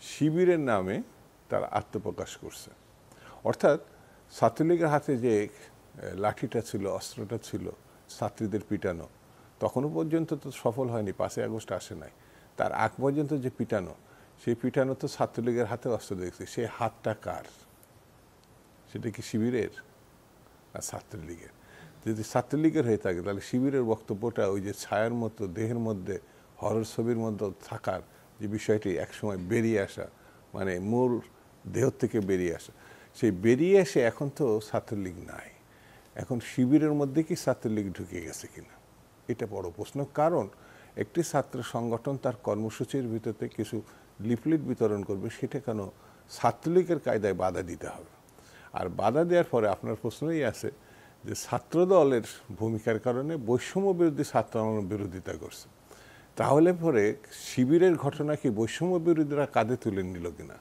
শিবিরের নামে তারা আত্মপ্রকাশ করছে। অর্থাৎ ছাত্রলীগের হাতে যে লাঠিটা ছিল, অস্ত্রটা ছিল ছাত্রীদের পিটানো, তখনও পর্যন্ত তো সফল হয়নি, 5ই আগস্ট আসে নাই। তার আগ পর্যন্ত যে পিটানো, সেই পিটানো তো ছাত্রলীগের হাতে অস্ত্র দেখছি। সেই হাতটা কার? সেটা কি শিবিরের না ছাত্রলীগের? যদি ছাত্রলীগের হয়ে থাকে তাহলে শিবিরের বক্তব্যটা ওই যে ছায়ার মতো দেহের মধ্যে হরর ছবির মধ্যে থাকার যে বিষয়টি একসময় বেরিয়ে আসা, মানে মূল দেহ থেকে বেরিয়ে আসা, সেই বেরিয়ে এসে এখন তো ছাত্রলীগ নাই। এখন শিবিরের মধ্যে কি ছাত্রলীগ ঢুকে গেছে কিনা, এটা বড় প্রশ্ন। কারণ একটি ছাত্র সংগঠন তার কর্মসূচির ভিতরে কিছু লিফলেট বিতরণ করবে, সেটা কেন ছাত্রলীগের কায়দায় বাধা দিতে হবে? আর বাধা দেওয়ার পরে আপনার প্রশ্নই আছে যে ছাত্র দলের ভূমিকার কারণে বৈষম্য বিরোধী ছাত্র আন্দোলন বিরোধিতা করছে। তাহলে পরে শিবিরের ঘটনা কি বৈষম্য বিরোধীরা কাঁধে তুলে নিল কিনা?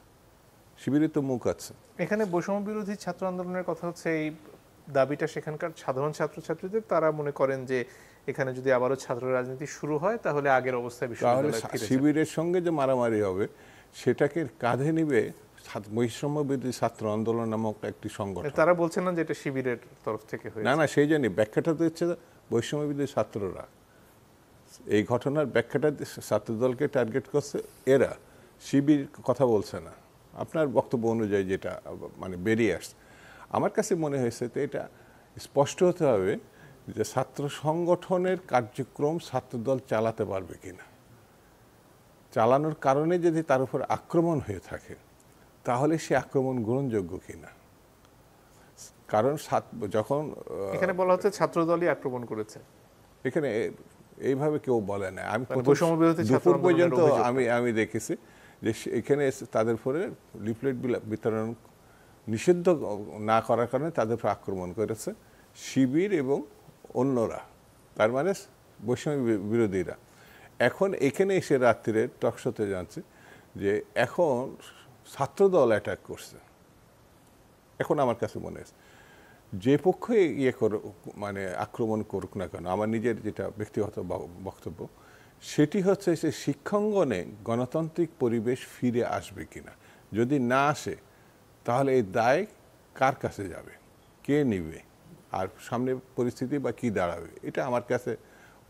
শিবিরের তো মুখ আছে। এখানে বৈষম্য বিরোধী ছাত্র আন্দোলনের কথা হচ্ছে এই দাবিটা সেখানকার সাধারণ ছাত্রছাত্রীদের, তারা মনে করেন যে এখানে যদি আবারও ছাত্র রাজনীতি শুরু হয় তাহলে আগের অবস্থায় তাহলে বিশ্ববিদ্যালয় ফিরে যাবে। শিবিরের সঙ্গে যে মারামারি হবে সেটাকে কাঁধে নিবে বৈষম্য বিরোধী ছাত্র আন্দোলন নামক একটি সংগঠন। তারা বলছেন না যে এটা শিবিরের তরফ থেকে হয়েছে। না, সেই জানি, ব্যাখ্যাটা তো হচ্ছে বৈষম্য বিরোধী ছাত্ররা এই ঘটনার ব্যাখ্যাটা ছাত্রদলকে টার্গেট করছে, এরা শিবির কথা বলছে না। আপনার বক্তব্য অনুযায়ী যেটা মানে বেরিয়ে আসছে, আমার কাছে মনে হয়েছে তো এটা স্পষ্ট হতে হবে যে ছাত্র সংগঠনের কার্যক্রম ছাত্রদল চালাতে পারবে কিনা। চালানোর কারণে যদি তার উপর আক্রমণ হয়ে থাকে তাহলে সে আক্রমণ গ্রহণযোগ্য কিনা। কারণ যখন এখানে বলা হচ্ছে ছাত্রদলই আক্রমণ করেছে, এখানে এইভাবে কেউ বলে না। আমি দুপুর পর্যন্ত আমি দেখেছি যে এখানে তাদের উপরে লিফলেট বিতরণ নিষিদ্ধ না করার কারণে তাদের উপর আক্রমণ করেছে শিবির এবং অন্যরা, তার মানে বৈষম্য বিরোধীরা। এখন এখানে এসে রাত্রিরে টকশোতে জানছে যে এখন ছাত্রদল অ্যাটাক করছে। এখন আমার কাছে মনে হচ্ছে যে পক্ষে মানে আক্রমণ করুক না কেন, আমার নিজের যেটা ব্যক্তিগত বক্তব্য সেটি হচ্ছে যে শিক্ষাঙ্গনে গণতান্ত্রিক পরিবেশ ফিরে আসবে কিনা। যদি না আসে তাহলে এই দায় কার কাছে যাবে, কে নিবে, আর সামনে পরিস্থিতি বা কি দাঁড়াবে। এটা আমার কাছে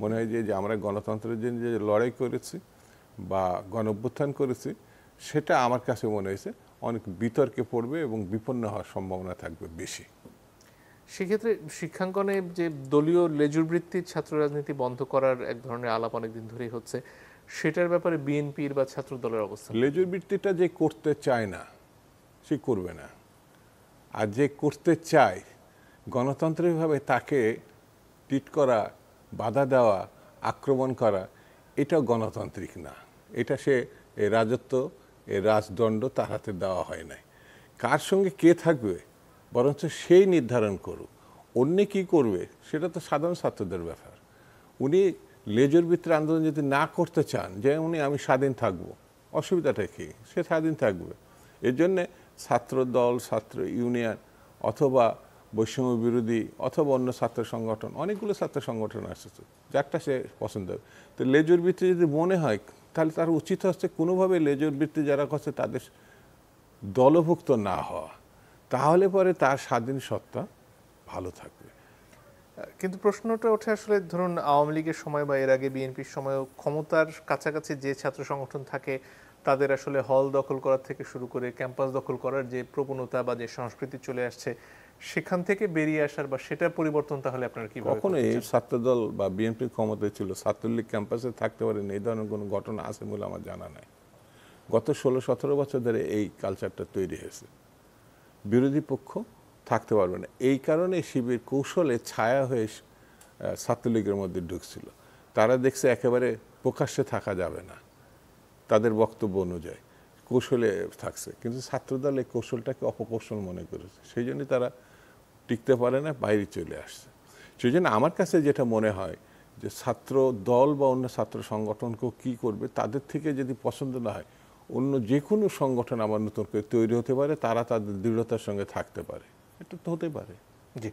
মনে হয় যে আমরা গণতন্ত্রের জন্য যে লড়াই করেছি বা গণঅভ্যুত্থান করেছি, সেটা আমার কাছে মনে হয়েছে অনেক বিতর্কে পড়বে এবং বিপন্ন হওয়ার সম্ভাবনা থাকবে বেশি। সেক্ষেত্রে শিক্ষাঙ্গনে যে দলীয় লেজুর বৃত্তির ছাত্র রাজনীতি বন্ধ করার এক ধরনের আলাপ অনেকদিন ধরেই হচ্ছে, সেটার ব্যাপারে বিএনপির বা ছাত্র দলের অবস্থা? লেজুর বৃত্তিটা যে করতে চায় না সে করবে না, আর যে করতে চায় গণতান্ত্রিকভাবে তাকে ট্রিট করা, বাধা দেওয়া, আক্রমণ করা, এটাও গণতান্ত্রিক না। এটা সে রাজত্ব, রাজদণ্ড তার হাতে দেওয়া হয় নাই। কার সঙ্গে কে থাকবে বরঞ্চ সেই নির্ধারণ করুক, অন্য কি করবে সেটা তো সাধারণ ছাত্রদের ব্যাপার। উনি লেজুর বৃত্তির আন্দোলন যদি না করতে চান, যে আমি স্বাধীন থাকবো, অসুবিধাটা কি? সে স্বাধীন থাকবে। এর জন্যে ছাত্র দল, ছাত্র ইউনিয়ন অথবা বৈষম্য বিরোধী অথবা অন্য ছাত্র সংগঠন, অনেকগুলো ছাত্র সংগঠন আসছে, যারটা সে পছন্দ হবে। তো লেজুর বৃত্তি যদি মনে হয় তাহলে তার উচিত হচ্ছে কোনোভাবে লেজুর বৃত্তি যারা করছে তাদের দলভুক্ত না হওয়া, তাহলে পরে তার স্বাধীন সত্তা ভালো থাকবে। কিন্তু প্রশ্নটা ওঠে আসলে, ধরুন আওয়ামী লীগের সময় বা এর আগে বিএনপির সময়ও ক্ষমতার কাছাকাছি যে ছাত্র সংগঠন থাকে তাদের আসলে হল দখল করার থেকে শুরু করে ক্যাম্পাস দখল করার যে প্রবণতা বা যে সংস্কৃতি চলে আসছে, সেখান থেকে বেরিয়ে আসার বা সেটার পরিবর্তন তাহলে আপনারা কি? কখনো এই ছাত্রদল বা বিএনপির ক্ষমতায় ছিল, ছাত্রলীগ ক্যাম্পাসে থাকতে পারেন, এই ধরনের কোনো ঘটনা আছে বলে আমার জানা নাই। গত 16-17 বছর ধরে এই কালচারটা তৈরি হয়েছে, বিরোধী পক্ষ থাকতে পারবে না। এই কারণে শিবির কৌশলে ছায়া হয়ে ছাত্রলীগের মধ্যে ঢুকছিল। তারা দেখছে একেবারে প্রকাশ্যে থাকা যাবে না, তাদের বক্তব্য অনুযায়ী কৌশলে থাকছে, কিন্তু ছাত্রদল এই কৌশলটাকে অপকৌশল মনে করেছে, সেই জন্যই তারা টিকতে পারে না, বাইরে চলে আসছে। সেই জন্য আমার কাছে যেটা মনে হয় যে ছাত্র দল বা অন্য ছাত্র সংগঠনকেও কী করবে, তাদের থেকে যদি পছন্দ না হয় অন্য যে কোনো সংগঠন আবার নতুন করে তৈরি হতে পারে, তারা তাদের দৃঢ়তার সঙ্গে থাকতে পারে, এটা তো হতে পারে। জি,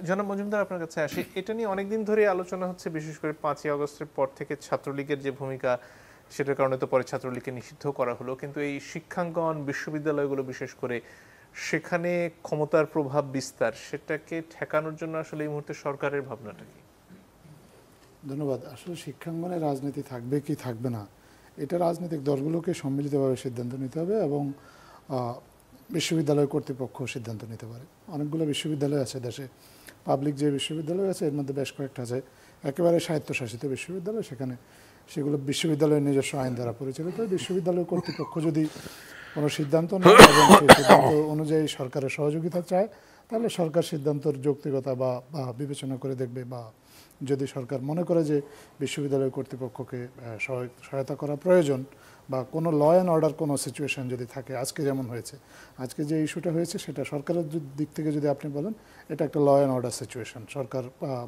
জনাব মজুমদার আপনার কাছে আসি। এটা নিয়ে অনেকদিন ধরে আলোচনা হচ্ছে, বিশেষ করে 5ই আগস্টের পর থেকে ছাত্রলীগের যে ভূমিকা, সেটার কারণে তো পরে ছাত্রলীগকে নিষিদ্ধ করা হলো, কিন্তু এই শিক্ষাঙ্গন বিশ্ববিদ্যালয়গুলো বিশেষ করে সেখানে ক্ষমতার প্রভাব বিস্তার সেটাকে ঠেকানোর জন্য আসলে এই মুহূর্তে সরকারের ভাবনাটা কি? ধন্যবাদ। আসলে শিক্ষাঙ্গনে রাজনীতি থাকবে কি থাকবে না, এটা রাজনৈতিক দলগুলোকে সম্মিলিতভাবে সিদ্ধান্ত নিতে হবে এবং বিশ্ববিদ্যালয় কর্তৃপক্ষ সিদ্ধান্ত নিতে পারে। অনেকগুলো বিশ্ববিদ্যালয় আছে দেশে, পাবলিক যে বিশ্ববিদ্যালয় আছে এর মধ্যে বেশ কয়েকটা আছে একেবারে স্বায়ত্তশাসিত বিশ্ববিদ্যালয়, সেখানে সেগুলো বিশ্ববিদ্যালয়ের নিজস্ব আইন দ্বারা পরিচালিত। বিশ্ববিদ্যালয় কর্তৃপক্ষ যদি কোনো সিদ্ধান্ত নেয় এবং সেই সিদ্ধান্ত অনুযায়ী সরকারের সহযোগিতা চায়, তাহলে সরকার সিদ্ধান্তের যৌক্তিকতা বা বিবেচনা করে দেখবে, বা যদি সরকার মনে করে যে বিশ্ববিদ্যালয় কর্তৃপক্ষকে সহায়তা করা প্রয়োজন, বা কোনো ল অ্যান্ড অর্ডার কোনো সিচুয়েশন যদি থাকে, আজকে যেমন হয়েছে, আজকে যে ইস্যুটা হয়েছে সেটা সরকারের দিক থেকে যদি আপনি বলেন এটা একটা ল অ্যান্ড অর্ডার সিচুয়েশন, সরকার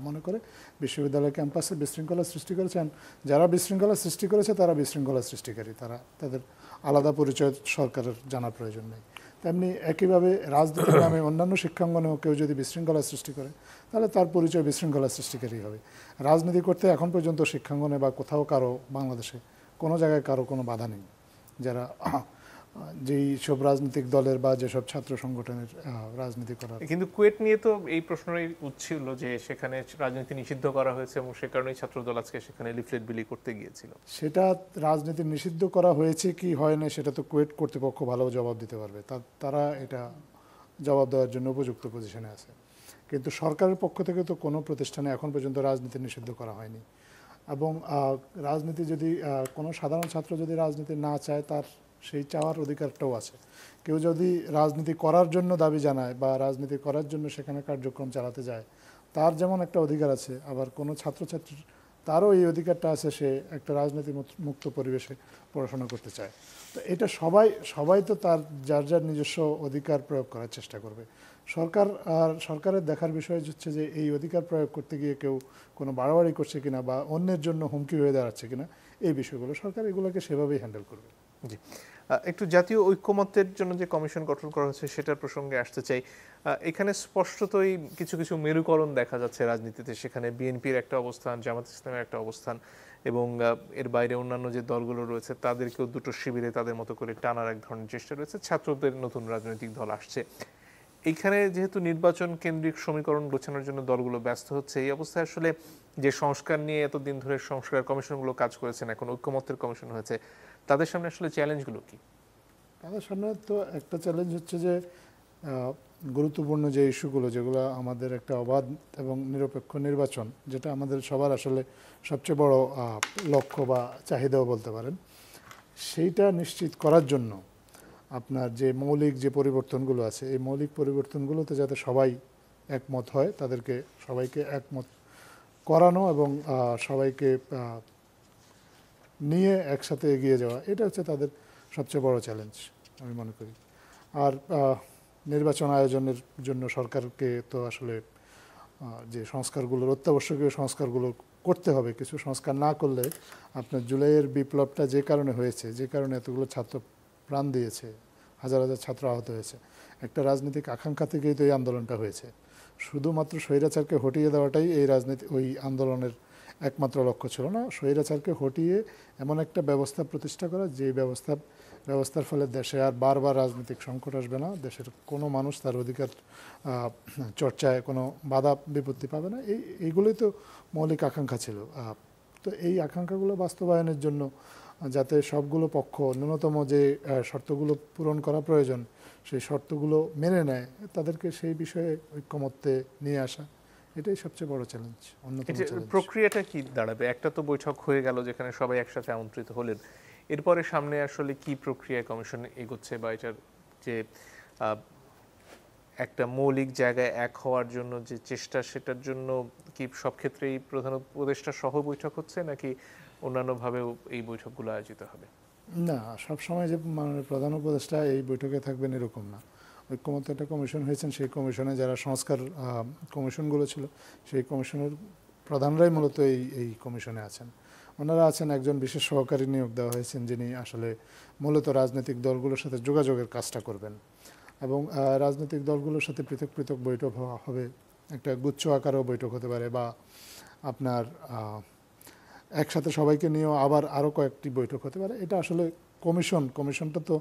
মনে করে বিশ্ববিদ্যালয় ক্যাম্পাসে বিশৃঙ্খলা সৃষ্টি করেছেন, যারা বিশৃঙ্খলা সৃষ্টি করেছে তারা বিশৃঙ্খলা সৃষ্টিকারী, তাদের আলাদা পরিচয় সরকারের জানার প্রয়োজন নেই। তেমনি একইভাবে রাজনীতির নামে অন্যান্য শিক্ষাঙ্গনেও কেউ যদি বিশৃঙ্খলা সৃষ্টি করে তাহলে তার পরিচয় বিশৃঙ্খলা সৃষ্টিকারী হবে। রাজনীতি করতে এখন পর্যন্ত শিক্ষাঙ্গনে বা কোথাও কারো বাংলাদেশে কোনো জায়গায় কারো কোনো বাধা নেই, যারা যেই সব রাজনৈতিক দলের বা যেসব ছাত্র সংগঠনের রাজনীতি করার। কিন্তু কুয়েট নিয়ে তো এই প্রশ্নই উঠছিল যে সেখানে রাজনীতি নিষিদ্ধ করা হয়েছে এবং সে কারণেই ছাত্রদল আজকে সেখানে লিফলেট বিলি করতে গিয়েছিল। সেটা রাজনীতি নিষিদ্ধ করা হয়েছে কি হয় না সেটা তো কুয়েট কর্তৃপক্ষ ভালো জবাব দিতে পারবে, তারা এটা জবাব দেওয়ার জন্য উপযুক্ত পজিশনে আছে। কিন্তু সরকারের পক্ষ থেকে তো কোনো প্রতিষ্ঠানে এখন পর্যন্ত রাজনীতি নিষিদ্ধ করা হয়নি। এবং রাজনীতি যদি কোনো সাধারণ ছাত্র যদি রাজনীতি না চায়, তার সেই চাওয়ার অধিকারটাও আছে। কেউ যদি রাজনীতি করার জন্য দাবি জানায় বা রাজনীতি করার জন্য সেখানে কার্যক্রম চালাতে যায়, তার যেমন একটা অধিকার আছে, আবার কোনো ছাত্রছাত্রীর তারও এই অধিকারটা আছে, সে একটা রাজনীতি মুক্ত পরিবেশে পড়াশোনা করতে চায়। তো এটা সবাই তো তার যার যার নিজস্ব অধিকার প্রয়োগ করার চেষ্টা করবে। সরকারের দেখার বিষয় হচ্ছে যে এই অধিকার প্রয়োগ করতে গিয়ে কেউ কোনো বাড়াবাড়ি করছে কিনা বা অন্যের জন্য হুমকি হয়ে দাঁড়াচ্ছে কিনা, এই বিষয়গুলো সরকার এগুলোকে সেভাবেই হ্যান্ডেল করবে। জি, একটু জাতীয় ঐক্যমত্যের জন্য যে কমিশন গঠন করা হয়েছে সেটার প্রসঙ্গে আসতে চাই। এখানে স্পষ্টতই কিছু কিছু মেরুকরণ দেখা যাচ্ছে রাজনীতিতে। সেখানে বিএনপির একটা অবস্থান, জামাত ইসলামের একটা অবস্থান, এবং এর বাইরে অন্যান্য যে দলগুলো রয়েছে তাদেরকেও দুটো শিবিরে তাদের মতো করে টানার এক ধরনের চেষ্টা রয়েছে। ছাত্রদের নতুন রাজনৈতিক দল আসছে। এইখানে যেহেতু নির্বাচন কেন্দ্রিক সমীকরণ গোছানোর জন্য দলগুলো ব্যস্ত হচ্ছে, এই অবস্থায় আসলে যে সংস্কার নিয়ে এতদিন ধরে সংস্কার কমিশনগুলো কাজ করেছেন, এখন ঐক্যমত্যের কমিশন হয়েছে, তাদের সামনে আসলে চ্যালেঞ্জগুলো কি? তাদের সামনে তো একটা চ্যালেঞ্জ হচ্ছে যে গুরুত্বপূর্ণ যে ইস্যুগুলো, যেগুলো আমাদের একটা অবাধ এবং নিরপেক্ষ নির্বাচন, যেটা আমাদের সবার আসলে সবচেয়ে বড় লক্ষ্য বা চাহিদাও বলতে পারেন, সেইটা নিশ্চিত করার জন্য আপনার যে মৌলিক যে পরিবর্তনগুলো আছে, এই মৌলিক পরিবর্তনগুলোতে যাতে সবাই একমত হয়, তাদেরকে সবাইকে একমত করানো এবং সবাইকে নিয়ে একসাথে এগিয়ে যাওয়া, এটা হচ্ছে তাদের সবচেয়ে বড় চ্যালেঞ্জ আমি মনে করি। আর নির্বাচন আয়োজনের জন্য সরকারকে তো আসলে যে সংস্কারগুলোর অত্যাবশ্যকীয় সংস্কারগুলো করতে হবে, কিছু সংস্কার না করলে আপনার জুলাইয়ের বিপ্লবটা যে কারণে হয়েছে, যে কারণে এতগুলো ছাত্র প্রাণ দিয়েছে, হাজার হাজার ছাত্র আহত হয়েছে, একটা রাজনৈতিক আকাঙ্ক্ষা থেকেই তো এই আন্দোলনটা হয়েছে। শুধুমাত্র স্বৈরাচারকে হটিয়ে দেওয়াটাই এই ওই আন্দোলনের একমাত্র লক্ষ্য ছিল না। স্বৈরাচারকে হটিয়ে এমন একটা ব্যবস্থা প্রতিষ্ঠা করা, যে ব্যবস্থার ফলে দেশে আর বারবার রাজনৈতিক সংকট আসবে না, দেশের কোনো মানুষ তার অধিকার চর্চায় কোনো বাধা বিপত্তি পাবে না। এইগুলোই তো মৌলিক আকাঙ্ক্ষা ছিল। তো এই আকাঙ্ক্ষাগুলো বাস্তবায়নের জন্য যাতে সবগুলো পক্ষ ন্যূনতম যে শর্তগুলো পূরণ করা প্রয়োজন সেই শর্তগুলো মেনে নেয়, তাদেরকে সেই বিষয়ে ঐক্যমত্যে নিয়ে আসা, এটাই সবচেয়ে বড় চ্যালেঞ্জ, অন্যতম চ্যালেঞ্জ। প্রক্রিয়াটা কি দাঁড়াবে? একটা তো বৈঠক হয়ে গেল যেখানে সবাই একসাথে আমন্ত্রিত হলেন, এরপরে সামনে আসলে কি প্রক্রিয়ায় কমিশন এগোচ্ছে, বা এটার যে একটা মৌলিক জায়গায় এক হওয়ার জন্য যে চেষ্টা, সেটার জন্য কি সব ক্ষেত্রেই প্রধান উপদেষ্টা সহ বৈঠক হচ্ছে, নাকি অন্যান্যভাবেও এই বৈঠকগুলো আয়োজিত হবে? না, সবসময় যে মাননীয় প্রধান উপদেষ্টা এই বৈঠকে থাকবেন এরকম না। ঐক্যমত্য একটা কমিশন হয়েছেন, সেই কমিশনে যারা সংস্কার কমিশনগুলো ছিল, সেই কমিশনের প্রধানরাই মূলত এই কমিশনে আছেন। ওনারা আছেন, একজন বিশেষ সহকারী নিয়োগ দেওয়া হয়েছেন, যিনি আসলে মূলত রাজনৈতিক দলগুলোর সাথে যোগাযোগের কাজটা করবেন, এবং রাজনৈতিক দলগুলোর সাথে পৃথক পৃথক বৈঠক হবে, একটা গুচ্ছ আকারেও বৈঠক হতে পারে, বা আপনার একসাথে সবাইকে নিয়েও আবার আরও কয়েকটি বৈঠক হতে পারে। এটা আসলে কমিশনটা তো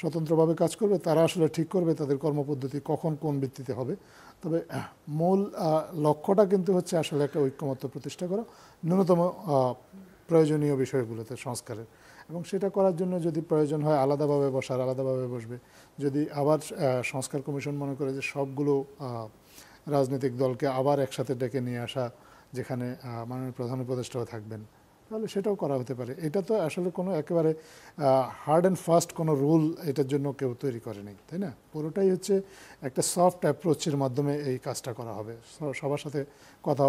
স্বতন্ত্রভাবে কাজ করবে, তারা আসলে ঠিক করবে তাদের কর্মপদ্ধতি কখন কোন ভিত্তিতে হবে। তবে মূল লক্ষ্যটা কিন্তু হচ্ছে আসলে একটা ঐক্যমত্য প্রতিষ্ঠা করা ন্যূনতম প্রয়োজনীয় বিষয়গুলোতে সংস্কারের, এবং সেটা করার জন্য যদি প্রয়োজন হয় আলাদাভাবে বসার আলাদাভাবে বসবে। যদি আবার সংস্কার কমিশন মনে করে যে সবগুলো রাজনৈতিক দলকে আবার একসাথে ডেকে নিয়ে আসা, যেখানে মাননীয় প্রধান উপদেষ্টাও থাকবেন, তাহলে সেটাও করা হতে পারে। এটা তো আসলে কোনো একেবারে হার্ড অ্যান্ড ফাস্ট কোনো রুল এটার জন্য কেউ তৈরি করেনি, তাই না? পুরোটাই হচ্ছে একটা সফট অ্যাপ্রোচের মাধ্যমে এই কাজটা করা হবে। সবার সাথে কথা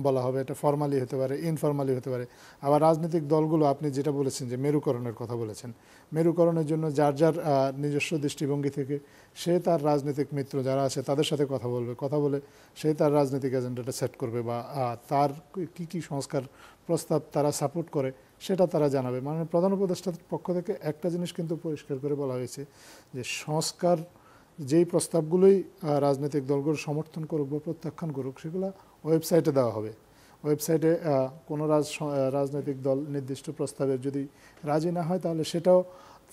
বলা হবে, এটা ফর্মালি হতে পারে, ইনফর্মালি হতে পারে। আবার রাজনৈতিক দলগুলো, আপনি যেটা বলেছেন যে মেরুকরণের কথা বলেছেন, মেরুকরণের জন্য যার যার নিজস্ব দৃষ্টিভঙ্গি থেকে সে তার রাজনৈতিক মিত্র যারা আছে তাদের সাথে কথা বলবে, কথা বলে সে তার রাজনৈতিক এজেন্ডাটা সেট করবে, বা তার কি কি সংস্কার প্রস্তাব তারা সাপোর্ট করে সেটা তারা জানাবে। মানে প্রধান উপদেষ্টার পক্ষ থেকে একটা জিনিস কিন্তু পরিষ্কার করে বলা হয়েছে যে সংস্কার যেই প্রস্তাবগুলোই রাজনৈতিক দলগুলো সমর্থন করুক বা প্রত্যাখ্যান করুক, সেগুলো ওয়েবসাইটে দেওয়া হবে। ওয়েবসাইটে কোনো রাজনৈতিক দল নির্দিষ্ট প্রস্তাবে যদি রাজি না হয়, তাহলে সেটাও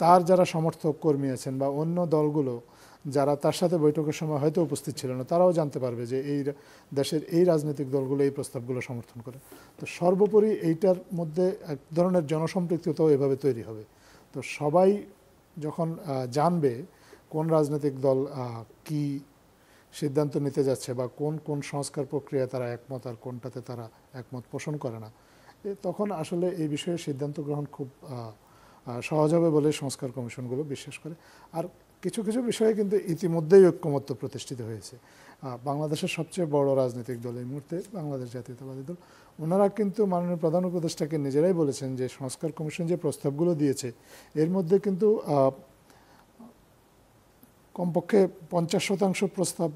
তার যারা সমর্থক কর্মী আছেন বা অন্য দলগুলো যারা তার সাথে বৈঠকের সময় হয়তো উপস্থিত ছিল না, তারাও জানতে পারবে যে এই দেশের এই রাজনৈতিক দলগুলো এই প্রস্তাবগুলো সমর্থন করে। তো সর্বোপরি এইটার মধ্যে এক ধরনের জনসম্পৃক্ততাও এভাবে তৈরি হবে। তো সবাই যখন জানবে কোন রাজনৈতিক দল কি সিদ্ধান্ত নিতে যাচ্ছে বা কোন কোন সংস্কার প্রক্রিয়া তারা একমত আর কোনটাতে তারা একমত পোষণ করে না, তখন আসলে এই বিষয়ে সিদ্ধান্ত গ্রহণ খুব সহজ হবে বলে সংস্কার কমিশনগুলো বিশ্বাস করে। আর কিছু কিছু বিষয়ে কিন্তু ইতিমধ্যেই ঐক্যমত্য প্রতিষ্ঠিত হয়েছে। বাংলাদেশের সবচেয়ে বড় রাজনৈতিক দল এই মুহূর্তে বাংলাদেশ জাতীয়তাবাদী দল, ওনারা কিন্তু মাননীয় প্রধান উপদেষ্টাকে নিজেরাই বলেছেন যে সংস্কার কমিশন যে প্রস্তাবগুলো দিয়েছে এর মধ্যে কিন্তু কমপক্ষে 50% প্রস্তাব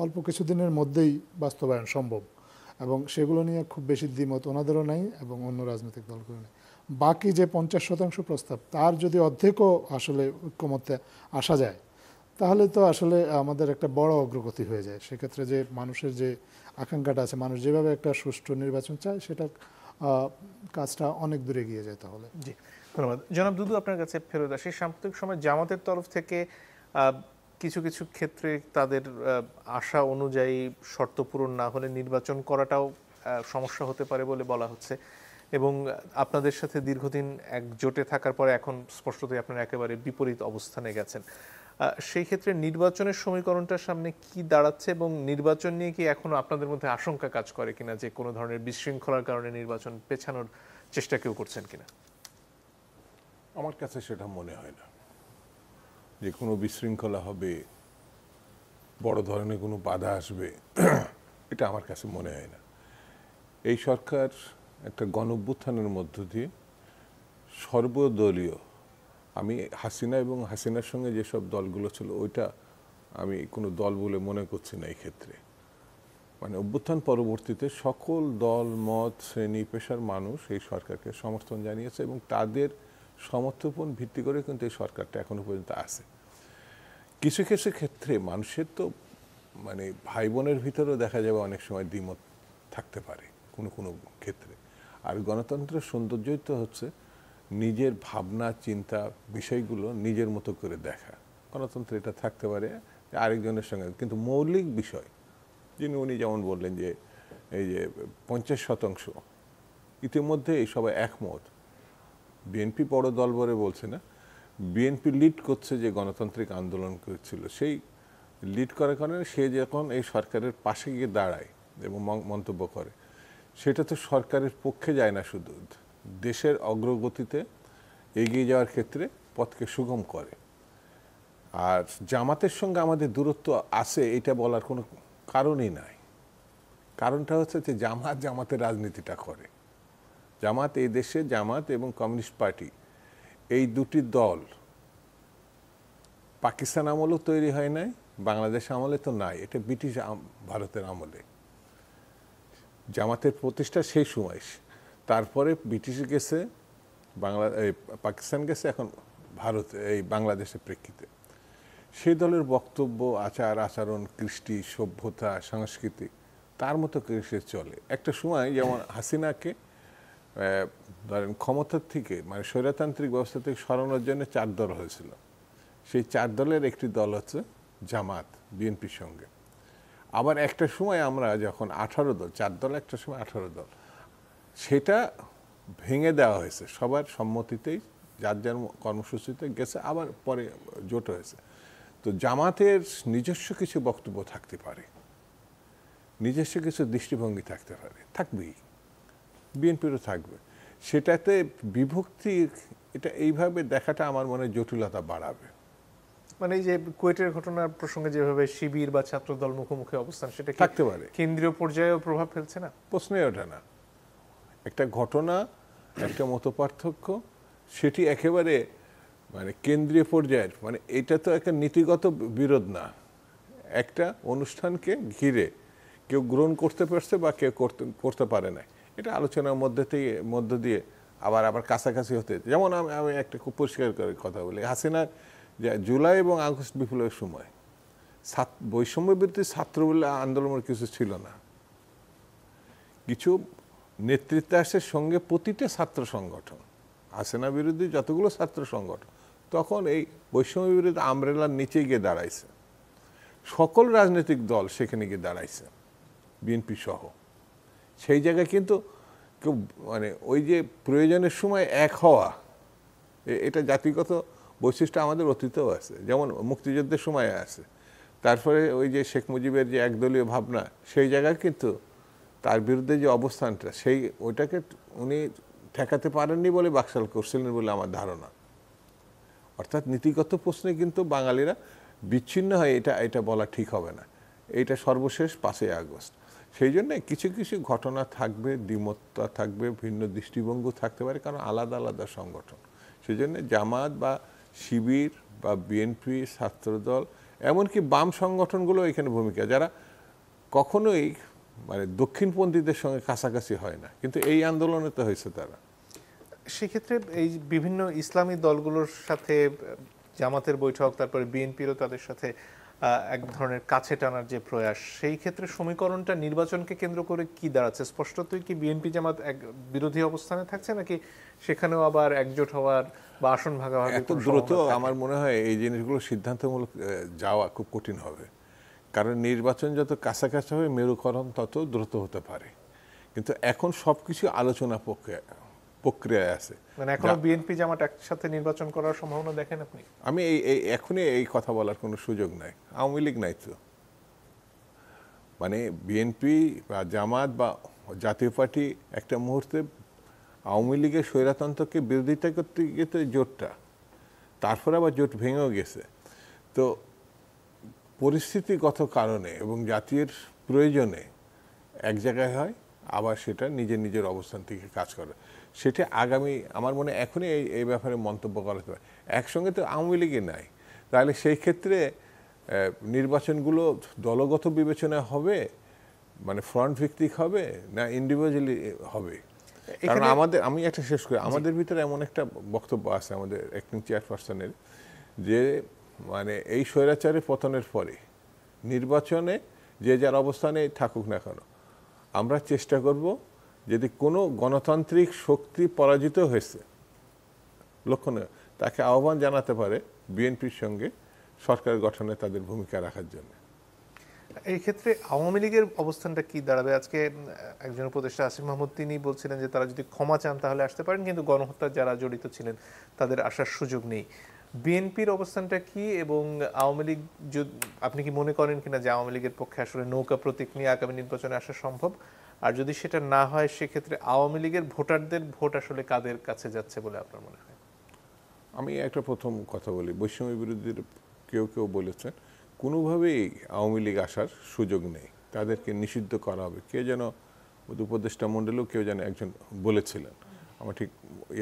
অল্প কিছুদিনের মধ্যেই বাস্তবায়ন সম্ভব, এবং সেগুলো নিয়ে খুব বেশি দ্বিমত ওনাদেরও নাই এবং অন্য রাজনৈতিক দলগুলো নেই। বাকি যে 50% প্রস্তাব, তার যদি অর্ধেকও আসলে ঐক্যমত্যে আসা যায়, তাহলে তো আসলে আমাদের একটা বড় অগ্রগতি হয়ে যায়। সেক্ষেত্রে যে মানুষের যে আকাঙ্ক্ষাটা আছে, মানুষ যেভাবে একটা সুষ্ঠু নির্বাচন চায়, সেটার কাজটা অনেক দূরে এগিয়ে যায় তাহলে। জি, ধন্যবাদ। জনাব দুদু, আপনার কাছে ফেরত আসি। সাম্প্রতিক সময় জামাতের তরফ থেকে কিছু কিছু ক্ষেত্রে তাদের আশা অনুযায়ী শর্ত পূরণ না হলে নির্বাচন করাটাও সমস্যা হতে পারে বলে বলা হচ্ছে, এবং আপনাদের সাথে দীর্ঘদিন একজোটে থাকার পরে এখন স্পষ্টতই আপনারা একেবারে বিপরীত অবস্থানে গেছেন। সেই ক্ষেত্রে নির্বাচনের সমীকরণটার সামনে কি দাঁড়াচ্ছে, এবং নির্বাচন নিয়ে কি এখনো আপনাদের মধ্যে আশঙ্কা কাজ করে কিনা যে কোনো ধরনের বিশৃঙ্খলার কারণে নির্বাচন পেছানোর চেষ্টা কেউ করছেন কিনা? আমার কাছে সেটা মনে হয় না যে কোনো বিশৃঙ্খলা হবে, বড় ধরনের কোনো বাধা আসবে, এটা আমার কাছে মনে হয় না। এই সরকার একটা গণঅভ্যুত্থানের মধ্য দিয়ে সর্বদলীয়, আমি হাসিনা এবং হাসিনার সঙ্গে যেসব দলগুলো ছিল ওইটা আমি কোনো দল বলে মনে করছি না এই ক্ষেত্রে। মানে অভ্যুত্থান পরবর্তীতে সকল দল মত শ্রেণী পেশার মানুষ এই সরকারকে সমর্থন জানিয়েছে, এবং তাদের সমর্থন ভিত্তি করে কিন্তু এই সরকারটা এখনো পর্যন্ত আছে। কিছু কিছু ক্ষেত্রে মানুষের তো মানে ভাই বোনের ভিতরেও দেখা যাবে অনেক সময় দ্বিমত থাকতে পারে কোনো কোনো ক্ষেত্রে। আর গণতন্ত্রের সৌন্দর্যই তো হচ্ছে নিজের ভাবনা চিন্তা বিষয়গুলো নিজের মতো করে দেখা। গণতন্ত্রে এটা থাকতে পারে আরেকজনের সঙ্গে, কিন্তু মৌলিক বিষয় যিনি উনি যেমন বললেন যে এই যে 50% ইতিমধ্যে এই সবাই একমত। বিএনপি বড় দল বলে বলছে না, বিএনপি লিড করছে যে গণতান্ত্রিক আন্দোলন করেছিল, সেই লিড করার কারণে সে যখন এই সরকারের পাশে গিয়ে দাঁড়ায় এবং মন্তব্য করে, সেটা তো সরকারের পক্ষে যায় না, শুধু দেশের অগ্রগতিতে এগিয়ে যাওয়ার ক্ষেত্রে পথকে সুগম করে। আর জামাতের সঙ্গে আমাদের দূরত্ব আছে এটা বলার কোনো কারণই নাই। কারণটা হচ্ছে যে জামাতের রাজনীতিটা করে। জামাত এই দেশে, জামাত এবং কমিউনিস্ট পার্টি এই দুটি দল পাকিস্তান আমলেও তৈরি হয় নাই, বাংলাদেশ আমলে তো নাই, এটা ব্রিটিশ ভারতের আমলে জামাতের প্রতিষ্ঠা সেই সময়। তারপরে ব্রিটিশ গেছে, পাকিস্তান গেছে, এখন ভারত এই বাংলাদেশের প্রেক্ষিতে। সেই দলের বক্তব্য, আচার আচরণ, কৃষ্টি, সভ্যতা, সংস্কৃতি তার মতো কৃষি চলে। একটা সময় যেমন হাসিনাকে ধরেন ক্ষমতার থেকে মানে স্বৈরতান্ত্রিক ব্যবস্থা থেকে সরানোর জন্য 4 দল হয়েছিল, সেই 4 দলের একটি দল হচ্ছে জামাত বিএনপির সঙ্গে। আবার একটা সময় আমরা যখন 18 দল, 4 দল একটা সময় 18 দল, সেটা ভেঙে দেওয়া হয়েছে সবার সম্মতিতেই, যার যার কর্মসূচিতে গেছে, আবার পরে জোট হয়েছে। তো জামাতের নিজস্ব কিছু বক্তব্য থাকতে পারে, নিজস্ব কিছু দৃষ্টিভঙ্গি থাকতে পারে, থাকবেই, বিএনপিরও থাকবে। সেটাতে বিভক্তি, এটা এইভাবে দেখাটা আমার মনে হয় জটিলতা বাড়াবে। মানে এই যে কুয়েটের ঘটনার প্রসঙ্গে যেভাবে শিবির বা ছাত্রদল মুখোমুখি অবস্থান, সেটা কি থাকতে পারে, কেন্দ্রীয় পর্যায়েও প্রভাব ফেলছে না? প্রশ্নই ওঠে না। একটা ঘটনা, একটা মতপার্থক্য, সেটি একেবারে মানে কেন্দ্রীয় পর্যায়ের, মানে এটা তো একটা নীতিগত বিরোধ না, একটা অনুষ্ঠানকে ঘিরে কেউ গ্রহণ করতে পারছে বা কেউ করতে পারে না, এটা আলোচনার মধ্য দিয়ে আবার কাছাকাছি হতে। যেমন আমি একটা খুব পরিষ্কার করে কথা বলি, হাসিনার যে জুলাই এবং আগস্ট বিপ্লবের সময় বৈষম্য বিরোধী ছাত্র বলে আন্দোলনের কিছু ছিল না, কিছু নেতৃত্বাংশের সঙ্গে প্রতিটা ছাত্র সংগঠন, হাসিনা বিরোধী যতগুলো ছাত্র সংগঠন তখন এই বৈষম্য বিরোধী আমব্রেলার নিচে গিয়ে দাঁড়াইছে। সকল রাজনৈতিক দল সেখানে গিয়ে দাঁড়াইছে, বিএনপি সহ। সেই জায়গায় কিন্তু কেউ মানে ওই যে প্রয়োজনের সময় এক হওয়া, এটা জাতিগত বৈশিষ্ট্য আমাদের অতীতেও আছে, যেমন মুক্তিযুদ্ধের সময় আছে। তারপরে ওই যে শেখ মুজিবের যে একদলীয় ভাবনা, সেই জায়গায় কিন্তু তার বিরুদ্ধে যে অবস্থানটা, ওইটাকে উনি ঠেকাতে পারেননি বলে বাকশাল করছিলেন বলে আমার ধারণা। অর্থাৎ নীতিগত প্রশ্নে কিন্তু বাঙালিরা বিচ্ছিন্ন হয়, এটা বলা ঠিক হবে না। এইটা সর্বশেষ 5ই আগস্ট। সেই জন্য কিছু কিছু ঘটনা থাকবে, দ্বিমততা থাকবে, ভিন্ন দৃষ্টিভঙ্গি থাকতে পারে, কারণ আলাদা আলাদা সংগঠন। সেই জন্য জামাত বা শিবির বা বিএনপি, ছাত্রদল, এমনকি বাম সংগঠনগুলো এখানে ভূমিকা, যারা কখনোই মানে দক্ষিণপন্থীদের সঙ্গে কাছাকাছি হয় না, কিন্তু এই আন্দোলনে তো হয়েছে তারা। সেক্ষেত্রে এই বিভিন্ন ইসলামী দলগুলোর সাথে জামাতের বৈঠক, তারপরে বিএনপিরও তাদের সাথে এক ধরনের কাছে টানার যে প্রয়াস, সেই ক্ষেত্রে সমীকরণটা নির্বাচনকে কেন্দ্র করে কি দাঁড়াচ্ছে? স্পষ্টতই কি বিএনপি জামাত এক বিরোধী অবস্থানে থাকছে, নাকি সেখানেও আবার একজোট হওয়ার বা আসন ভাগাভাগি? এত দ্রুত আমার মনে হয় এই জিনিসগুলো সিদ্ধান্তমূলক যাওয়া খুব কঠিন হবে, কারণ নির্বাচন যত কাছাকাছি হবে মেরুকরণ তত দ্রুত হতে পারে। কিন্তু এখন সবকিছু আলোচনা প্রক্রিয়ায় আছে। মানে এখনো বিএনপি জামাত একসাথে নির্বাচন করার সম্ভাবনা দেখেন আপনি? আমি এখনই এই কথা বলার কোনো সুযোগ নাই। আওয়ামী লীগ নাই তো, মানে বিএনপি বা জামাত বা জাতীয় পার্টি একটা মুহূর্তে আওয়ামী লীগের স্বৈরতন্ত্রকে বিরোধিতা করতে গিয়ে তো জোটটা, তারপরে আবার জোট ভেঙেও গেছে। তো পরিস্থিতিগত কারণে এবং জাতীয় প্রয়োজনে এক জায়গায় হয়, আবার সেটা নিজের নিজের অবস্থান থেকে কাজ করে। সেটা আগামী, আমার মনে এখনই এই ব্যাপারে মন্তব্য করা যেতে পারে। একসঙ্গে তো আওয়ামী লীগে নাই, তাহলে সেই ক্ষেত্রে নির্বাচনগুলো দলগত বিবেচনা হবে, মানে ফ্রন্ট ভিত্তিক হবে, না ইন্ডিভিজুয়ালি হবে? কারণ আমি একটা শেষ করি, আমাদের ভিতরে এমন একটা বক্তব্য আছে আমাদের অ্যাক্টিং চেয়ারপারসনের, যে মানে এই স্বৈরাচারের পতনের পরে নির্বাচনে যে যার অবস্থানে থাকুক না কেন, আমরা চেষ্টা করব যদি কোনো গণতান্ত্রিক শক্তি পরাজিত হয়েছে লক্ষণীয়, তাকে আহ্বান জানাতে পারে বিএনপির সঙ্গে সরকার গঠনে তাদের ভূমিকা রাখার জন্য। এই ক্ষেত্রে আওয়ামী লীগের অবস্থানটা কি দাঁড়াবে? আজকে একজন উপদেষ্টা আসিফ মাহমুদ তিনি বলছিলেন যে তারা যদি ক্ষমা চান তাহলে আসতে পারেন, কিন্তু গণহত্যার যারা জড়িত ছিলেন তাদের আসার সুযোগ নেই। বিএনপির অবস্থানটা কি, এবং আওয়ামী লীগ আপনি কি মনে করেন কিনা যে আওয়ামী লীগের পক্ষে আসলে নৌকা প্রতীক নিয়ে আগামী নির্বাচনে আসা সম্ভব? আর যদি সেটা না হয়, সেক্ষেত্রে আওয়ামী লীগের ভোটারদের ভোট আসলে কাদের কাছে যাচ্ছে বলে আপনার মনে হয়? আমি একটা প্রথম কথা বলি, বৈষম্য বিরোধীদের কেউ কেউ বলেছেন কোনোভাবেই আওয়ামী লীগ আসার সুযোগ নেই, তাদেরকে নিষিদ্ধ করা হবে। কে যেন উপদেষ্টা মণ্ডলেও কেউ যেন একজন বলেছিলেন, আমার ঠিক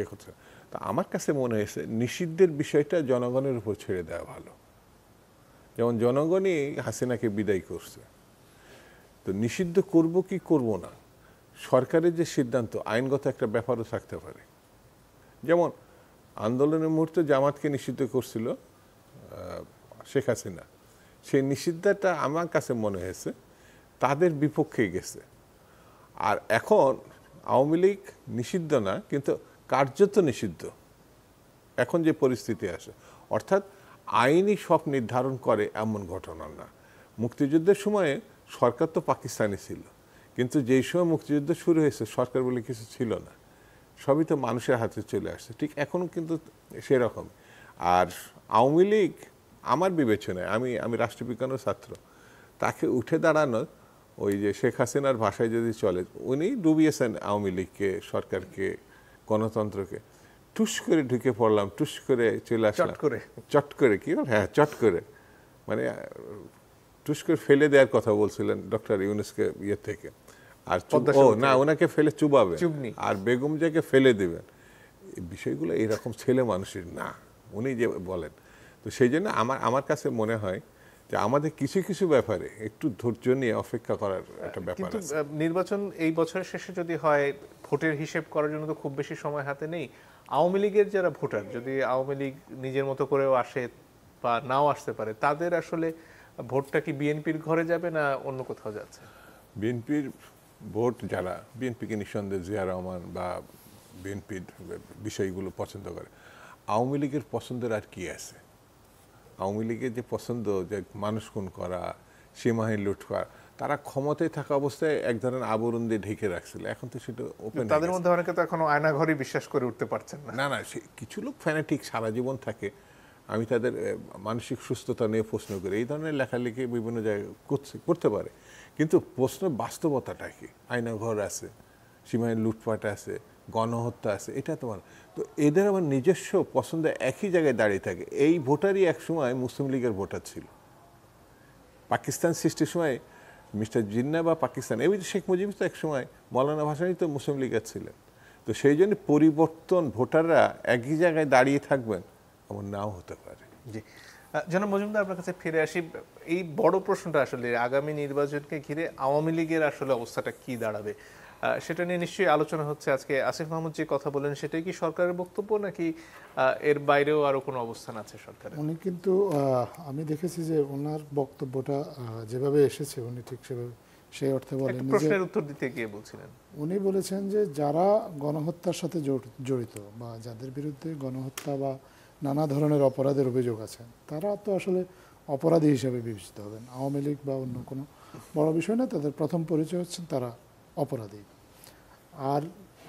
করছে। তা আমার কাছে মনে হয়েছে নিষিদ্ধের বিষয়টা জনগণের উপর ছেড়ে দেওয়া ভালো। যেমন জনগণই হাসিনাকে বিদায় করছে, তো নিষিদ্ধ করব কি করব না, সরকারের যে সিদ্ধান্ত, আইনগত একটা ব্যাপারও থাকতে পারে। যেমন আন্দোলনের মুহূর্তে জামাতকে নিষিদ্ধ করছিল শেখ হাসিনা, সেই নিষিদ্ধটা আমার কাছে মনে হয়েছে তাদের বিপক্ষে গেছে। আর এখন আওয়ামী লীগ নিষিদ্ধ না, কিন্তু কার্যত নিষিদ্ধ এখন যে পরিস্থিতি আসে, অর্থাৎ আইনি সব নির্ধারণ করে এমন ঘটনা না। মুক্তিযুদ্ধের সময়ে সরকার তো পাকিস্তানি ছিল, কিন্তু যেই সময় মুক্তিযুদ্ধ শুরু হয়েছে সরকার বলে কিছু ছিল না, সবই তো মানুষের হাতে চলে আসছে। ঠিক এখনও কিন্তু সেরকম। আর আওয়ামী লীগ আমার বিবেচনায়, আমি রাষ্ট্রবিজ্ঞানের ছাত্র, তাকে উঠে দাঁড়ানো ওই যে শেখ হাসিনার ভাষায় যদি চলে, উনি ডুবিয়েছেন আওয়ামী লীগকে, সরকারকে, গণতন্ত্রকে। টুস করে ঢুকে পড়লাম, টুস করে চলে আসলাম, চট করে কি হ্যাঁ চট করে, মানে টুস করে ফেলে দেওয়ার কথা বলছিলেন ডক্টর ইউনূসকে ইয়ে থেকে। আর না, ওনাকে ফেলে চুবাবে, আর বেগম জিয়াকে ফেলে দেবেন। এই বিষয়গুলো এরকম ছেলে মানুষের না, উনি যে বলেন। তো সেই জন্য আমার কাছে মনে হয় যে আমাদের কিছু কিছু ব্যাপারে একটু ধৈর্য নিয়ে অপেক্ষা করার একটা ব্যাপার আছে। নির্বাচন এই বছরের শেষে যদি হয়, ভোটের হিসেব করার জন্য তো খুব বেশি সময় হাতে নেই। আওয়ামী লীগের যারা ভোটার, যদি আওয়ামী লীগ নিজের মতো করেও আসে বা নাও আসতে পারে, তাদের আসলে ভোটটা কি বিএনপির ঘরে যাবে না অন্য কোথাও যাচ্ছে? বিএনপির ভোট যারা বিএনপিকে নিঃসন্দেহে জিয়া রহমান বা বিএনপির বিষয়গুলো পছন্দ করে, আওয়ামী লীগের পছন্দের আর কি আছে? আওয়ামী লীগের যে পছন্দ, যে মানুষ খুন করা, সীমাহীন লুট করা, তারা ক্ষমতায় থাকা অবস্থায় এক ধরনের আবরণ দিয়ে ঢেকে রাখছিল। এখন তো সেটা ওপেন। তাদের মধ্যে অনেকে তো এখনো আয়নাঘরই বিশ্বাস করে উঠতে পারছেন না। না, কিছু লোক ফ্যানাটিক সারা জীবন থাকে। আমি তাদের মানসিক সুস্থতা নিয়ে প্রশ্ন করি। এই ধরনের লেখালেখি বিভিন্ন জায়গায় করতে পারে, কিন্তু প্রশ্ন বাস্তবতাটা কি? আয়নাঘর আছে, সীমাহীন লুটপাট আছে, গণহত্যা আছে, এটা তোমার। তো এদের আবার নিজস্ব পছন্দ একই জায়গায় দাঁড়িয়ে থাকে। এই ভোটারই এক সময় মুসলিম লীগের ভোটার ছিল। পাকিস্তান সৃষ্টির সময় মিস্টার জিন্না বা পাকিস্তান, এই শেখ মুজিব তো এক সময় মৌলানা ভাসানী তো মুসলিম লীগের ছিলেন। তো সেই জন্য পরিবর্তন, ভোটাররা একই জায়গায় দাঁড়িয়ে থাকবেন এমন নাও হতে পারে। জি, জনাব মজুমদার, আপনার কাছে ফিরে আসি। এই বড় প্রশ্নটা আসলে আগামী নির্বাচনকে ঘিরে আওয়ামী লীগের আসলে অবস্থাটা কি দাঁড়াবে, সেটা নিয়ে নিশ্চয়ই আলোচনা হচ্ছে আজকে। আসিফ মাহমুদ যে কথা বলেন, সেটাই কি সরকারের বক্তব্য, নাকি এর বাইরেও আরো কোনো অবস্থান আছে সরকারের? উনি কিন্তু আমি দেখেছি যে ওনার বক্তব্যটা যেভাবে এসেছে, উনি ঠিক সেভাবে সেই অর্থে বলেন। প্রশ্নের উত্তর দিতে গিয়ে বলছিলেন, উনি বলেছেন যে যারা গণহত্যার সাথে জড়িত বা যাদের বিরুদ্ধে গণহত্যা বা নানা ধরনের অপরাধের অভিযোগ আছে, তারা তো আসলে অপরাধী হিসেবে বিবেচিত হবেন। আওয়ামী লীগ বা অন্য কোনো বড় বিষয় না, তাদের প্রথম পরিচয় হচ্ছেন তারা অপরাধী। আর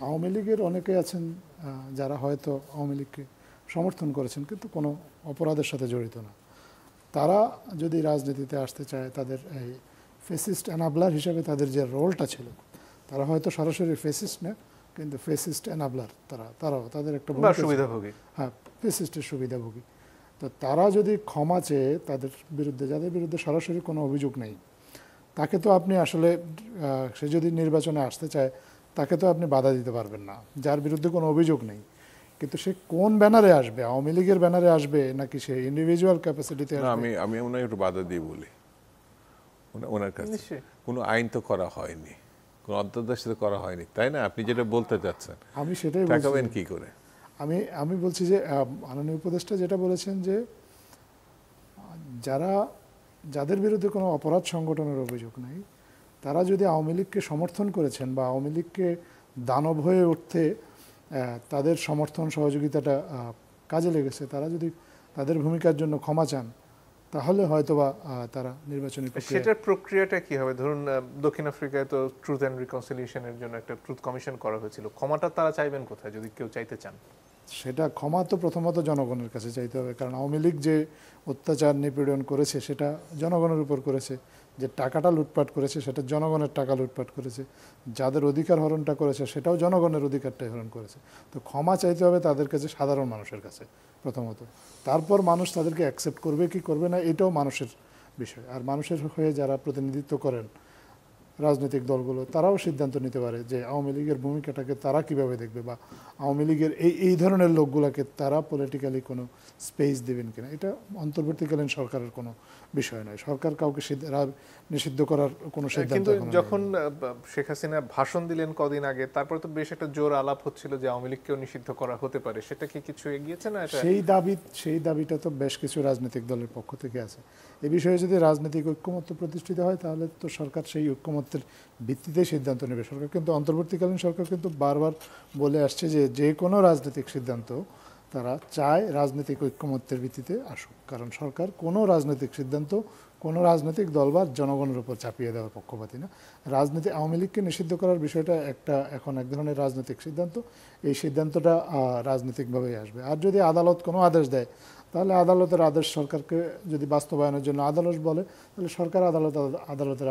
আওয়ামী লীগের অনেকে আছেন যারা হয়তো আওয়ামী লীগকে সমর্থন করেছেন কিন্তু কোনো অপরাধের সাথে জড়িত না। তারা যদি রাজনীতিতে আসতে চায়, তাদের এই ফেসিস্ট অ্যানাবলার হিসাবে তাদের যে রোলটা ছিল, তারা হয়তো সরাসরি ফেসিস্ট না, কিন্তু ফেসিস্ট অ্যানাবলার তারাও তাদের একটা সুবিধাভোগী। হ্যাঁ, ফেসিস্টের সুবিধাভোগী। তো তারা যদি ক্ষমা চেয়ে তাদের বিরুদ্ধে, যাদের বিরুদ্ধে সরাসরি কোনো অভিযোগ নেই, তাকে তো আপনি আসলে, সে যদি নির্বাচনে আসতে চায় তাকে তো আপনি বাধা দিতে পারবেন না, যার বিরুদ্ধে কোনো অভিযোগ নেই। কিন্তু সে কোন ব্যানারে আসবে, আওয়ামী লীগের ব্যানারে আসবে নাকি সে ইন্ডিভিজুয়াল ক্যাপাসিটিতে আসবে? আমি ওনাকে একটু বাধা দিয়ে বলি, ওনার কাছে কোনো আইন তো করা হয়নি, কোনো অধ্যাদেশ তো করা হয়নি, তাই না? আপনি যেটা বলতে চাচ্ছেন, আমি সেটাই ঠেকাবেন কি করে? আমি বলছি যে মাননীয় উপদেষ্টা যেটা বলেছেন যে যাদের বিরুদ্ধে কোনো অপরাধ সংগঠনের অভিযোগ নেই, তারা যদি আওয়ামী লীগকে সমর্থন করেছেন বা আওয়ামী লীগকে দানব হয়ে উঠতে তাদের সমর্থন সহযোগিতাটা কাজে লেগেছে, তারা যদি তাদের ভূমিকার জন্য ক্ষমা চান, তাহলে হয়তোবা তারা নির্বাচনী সেটার প্রক্রিয়াটা কি হবে? ধরুন দক্ষিণ আফ্রিকায় তো ট্রুথ অ্যান্ড রিকনসিলিয়েশনের জন্য একটা ট্রুথ কমিশন করা হয়েছিল, ক্ষমাটা তারা চাইবেন কোথায় যদি কেউ চাইতে চান? সেটা ক্ষমা তো প্রথমত জনগণের কাছে চাইতে হবে, কারণ আওয়ামী লীগ যে অত্যাচার নিপীড়ন করেছে সেটা জনগণের উপর করেছে। যে টাকাটা লুটপাট করেছে সেটা জনগণের টাকা লুটপাট করেছে। যাদের অধিকার হরণটা করেছে সেটাও জনগণের অধিকারটাই হরণ করেছে। তো ক্ষমা চাইতে হবে তাদের কাছে, সাধারণ মানুষের কাছে প্রথমত। তারপর মানুষ তাদেরকে অ্যাকসেপ্ট করবে কি করবে না এটাও মানুষের বিষয়। আর মানুষের হয়ে যারা প্রতিনিধিত্ব করেন রাজনৈতিক দলগুলো, তারাও সিদ্ধান্ত নিতে পারে যে আওয়ামী লীগের ভূমিকাটাকে তারা কিভাবে দেখবে, বা আওয়ামী লীগের এই ধরনের লোকগুলোকে তারা পলিটিক্যালি কোনো স্পেস দেবেন কিনা। এটা অন্তর্বর্তীকালীন সরকারের কোনো বিষয় নয়। সরকার কাউকে নিষিদ্ধ করার কোনো সিদ্ধান্ত। কিন্তু যখন শেখ হাসিনা ভাষণ দিলেন কদিন আগে, তারপরে তো বেশ একটা জোর আলাপ হচ্ছিল যে আওয়ামী লীগকেও নিষিদ্ধ করা হতে পারে, সেটা কি কিছু এগিয়েছে না? সেই দাবিটা তো বেশ কিছু রাজনৈতিক দলের পক্ষ থেকে আছে। এ বিষয়ে যদি রাজনৈতিক ঐক্যমত্য প্রতিষ্ঠিত হয় তাহলে তো সরকার সেই ঐক্যমত্যের ভিত্তিতে সিদ্ধান্ত নেবে। সরকার কিন্তু অন্তর্বর্তীকালীন সরকার কিন্তু বারবার বলে আসছে যে যে কোনো রাজনৈতিক সিদ্ধান্ত তারা চায় রাজনৈতিক ঐক্যমত্যের ভিত্তিতে আসুক, কারণ সরকার কোনো রাজনৈতিক সিদ্ধান্ত কোনো রাজনৈতিক দল বা জনগণের উপর চাপিয়ে দেওয়ার পক্ষপাতী না। রাজনীতি আওয়ামী লীগকে নিষিদ্ধ করার বিষয়টা এখন এক ধরনের রাজনৈতিক সিদ্ধান্ত, এই সিদ্ধান্তটা রাজনৈতিকভাবেই আসবে। আর যদি আদালত কোনো আদেশ দেয়, তাহলে আদালতের আদেশ সরকারকে যদি বাস্তবায়নের জন্য আদালত বলে, তাহলে সরকার আদালতের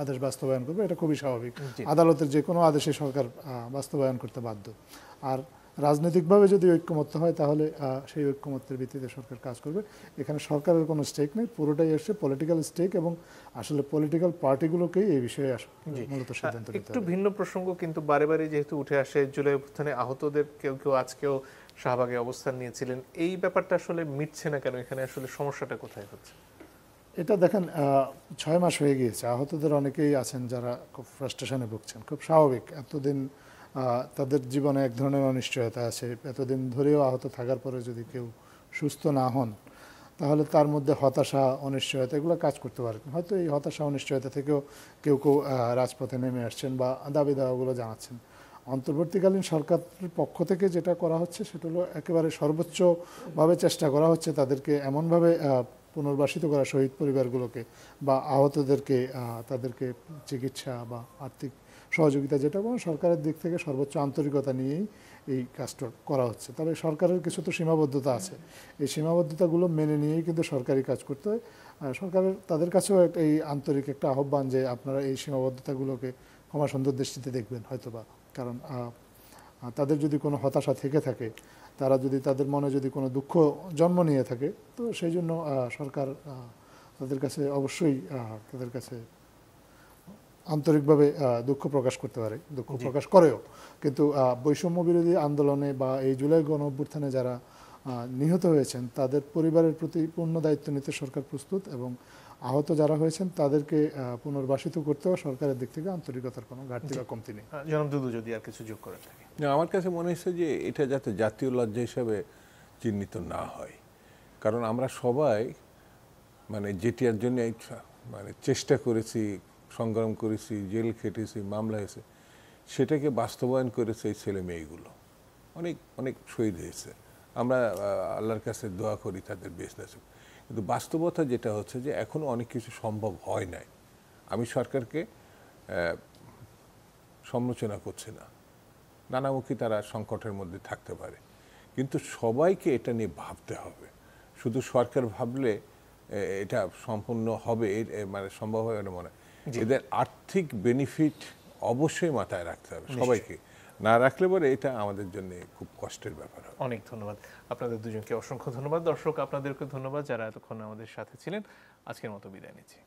আদেশ বাস্তবায়ন করবে, এটা খুবই স্বাভাবিক। আদালতের যে কোনো আদেশে সরকার বাস্তবায়ন করতে বাধ্য। আর রাজনৈতিকভাবে যদি ঐক্যমত্য হয়, তাহলে সেই ঐক্যমত্যের ভিত্তিতে সরকার কাজ করবে। এখানে সরকারের কোনো স্টেক নেই, পুরোটাই এসছে পলিটিক্যাল স্টেক, এবং আসলে পলিটিক্যাল পার্টিগুলোকেই এই বিষয়ে মূলত সিদ্ধান্ত নিতে হবে। একটু ভিন্ন প্রসঙ্গ, কিন্তু বারে বারে যেহেতু উঠে আসে, জুলাই অভ্যুত্থানে আহতদের কেউ কেউ আজকেও শাহবাগে অবস্থান নিয়েছিলেন, এই ব্যাপারটা আসলে মিটছে না কেন? এখানে আসলে সমস্যাটা কোথায় হচ্ছে? এটা দেখেন, 6 মাস হয়ে গিয়েছে, আহতদের অনেকেই আছেন যারা খুব ফ্রাস্ট্রেশনে ভুগছেন, খুব স্বাভাবিক। এতদিন তাদের জীবনে এক ধরনের অনিশ্চয়তা আছে, এতদিন ধরেও আহত থাকার পরে যদি কেউ সুস্থ না হন, তাহলে তার মধ্যে হতাশা, অনিশ্চয়তা এগুলো কাজ করতে পারে। হয়তো এই হতাশা, অনিশ্চয়তা থেকেও কেউ কেউ রাজপথে নেমে আসছেন বা দাবি দাওয়াগুলো জানাচ্ছেন। অন্তর্বর্তীকালীন সরকারের পক্ষ থেকে যেটা করা হচ্ছে সেটা হলো একেবারে সর্বোচ্চভাবে চেষ্টা করা হচ্ছে তাদেরকে এমনভাবে পুনর্বাসিত করা, শহীদ পরিবারগুলোকে বা আহতদেরকে তাদেরকে চিকিৎসা বা আর্থিক সহযোগিতা, যেটা কোনো সরকারের দিক থেকে সর্বোচ্চ আন্তরিকতা নিয়েই এই কাজটা করা হচ্ছে। তবে সরকারের কিছু তো সীমাবদ্ধতা আছে, এই সীমাবদ্ধতাগুলো মেনে নিয়েই কিন্তু সরকারি কাজ করতে হয়। সরকারের তাদের কাছেও এই আন্তরিক একটা আহ্বান যে আপনারা এই সীমাবদ্ধতাগুলোকে ক্ষমা সুন্দর দৃষ্টিতে দেখবেন হয়তোবা, কারণ তাদের যদি কোনো হতাশা থেকে থাকে, তারা যদি তাদের মনে যদি কোনো দুঃখ জন্ম নিয়ে থাকে, তো সেই জন্য সরকার তাদের কাছে অবশ্যই তাদের কাছে আন্তরিকভাবে দুঃখ প্রকাশ করতে পারে, দুঃখ প্রকাশ করেও। কিন্তু বৈষম্য বিরোধী আন্দোলনে বা এই জুলাই গণ অভ্যুত্থানে যারা নিহত হয়েছেন, তাদের পরিবারের প্রতি পূর্ণ দায়িত্ব নিতে সরকার প্রস্তুত, এবং আহত যারা হয়েছেন তাদেরকে পুনর্বাসিত করতেও সরকারের দিক থেকে আন্তরিকতার কোনো ঘাটতি বা কমতি নেই। জনাব দুদু যদি আর কিছু যোগ করেন থাকে। আমার কাছে মনে হচ্ছে যে এটা যাতে জাতীয় লজ্জা হিসাবে চিহ্নিত না হয়, কারণ আমরা সবাই মানে যেটির জন্য মানে চেষ্টা করেছি, সংগ্রাম করেছি, জেল খেটেছি, মামলা হয়েছে, সেটাকে বাস্তবায়ন করেছে এই ছেলে মেয়েগুলো। অনেক অনেক শহীদ হয়েছে, আমরা আল্লাহর কাছে দোয়া করি তাদের বেঁচে আসুক। কিন্তু বাস্তবতা যেটা হচ্ছে যে এখনও অনেক কিছু সম্ভব হয় নাই। আমি সরকারকে সমালোচনা করছি না, নানামুখী তারা সংকটের মধ্যে থাকতে পারে, কিন্তু সবাইকে এটা নিয়ে ভাবতে হবে। শুধু সরকার ভাবলে এটা সম্পূর্ণ হবে মানে সম্ভব হবে না মনে হয়। এদের আর্থিক বেনিফিট অবশ্যই মাথায় রাখতে হবে সবাইকে, না রাখলে পরে এটা আমাদের জন্য খুব কষ্টের ব্যাপার হবে। অনেক ধন্যবাদ আপনাদের দুজনকে, অসংখ্য ধন্যবাদ। দর্শক আপনাদেরকে ধন্যবাদ যারা এতক্ষণ আমাদের সাথে ছিলেন। আজকের মতো বিদায় নিচ্ছি।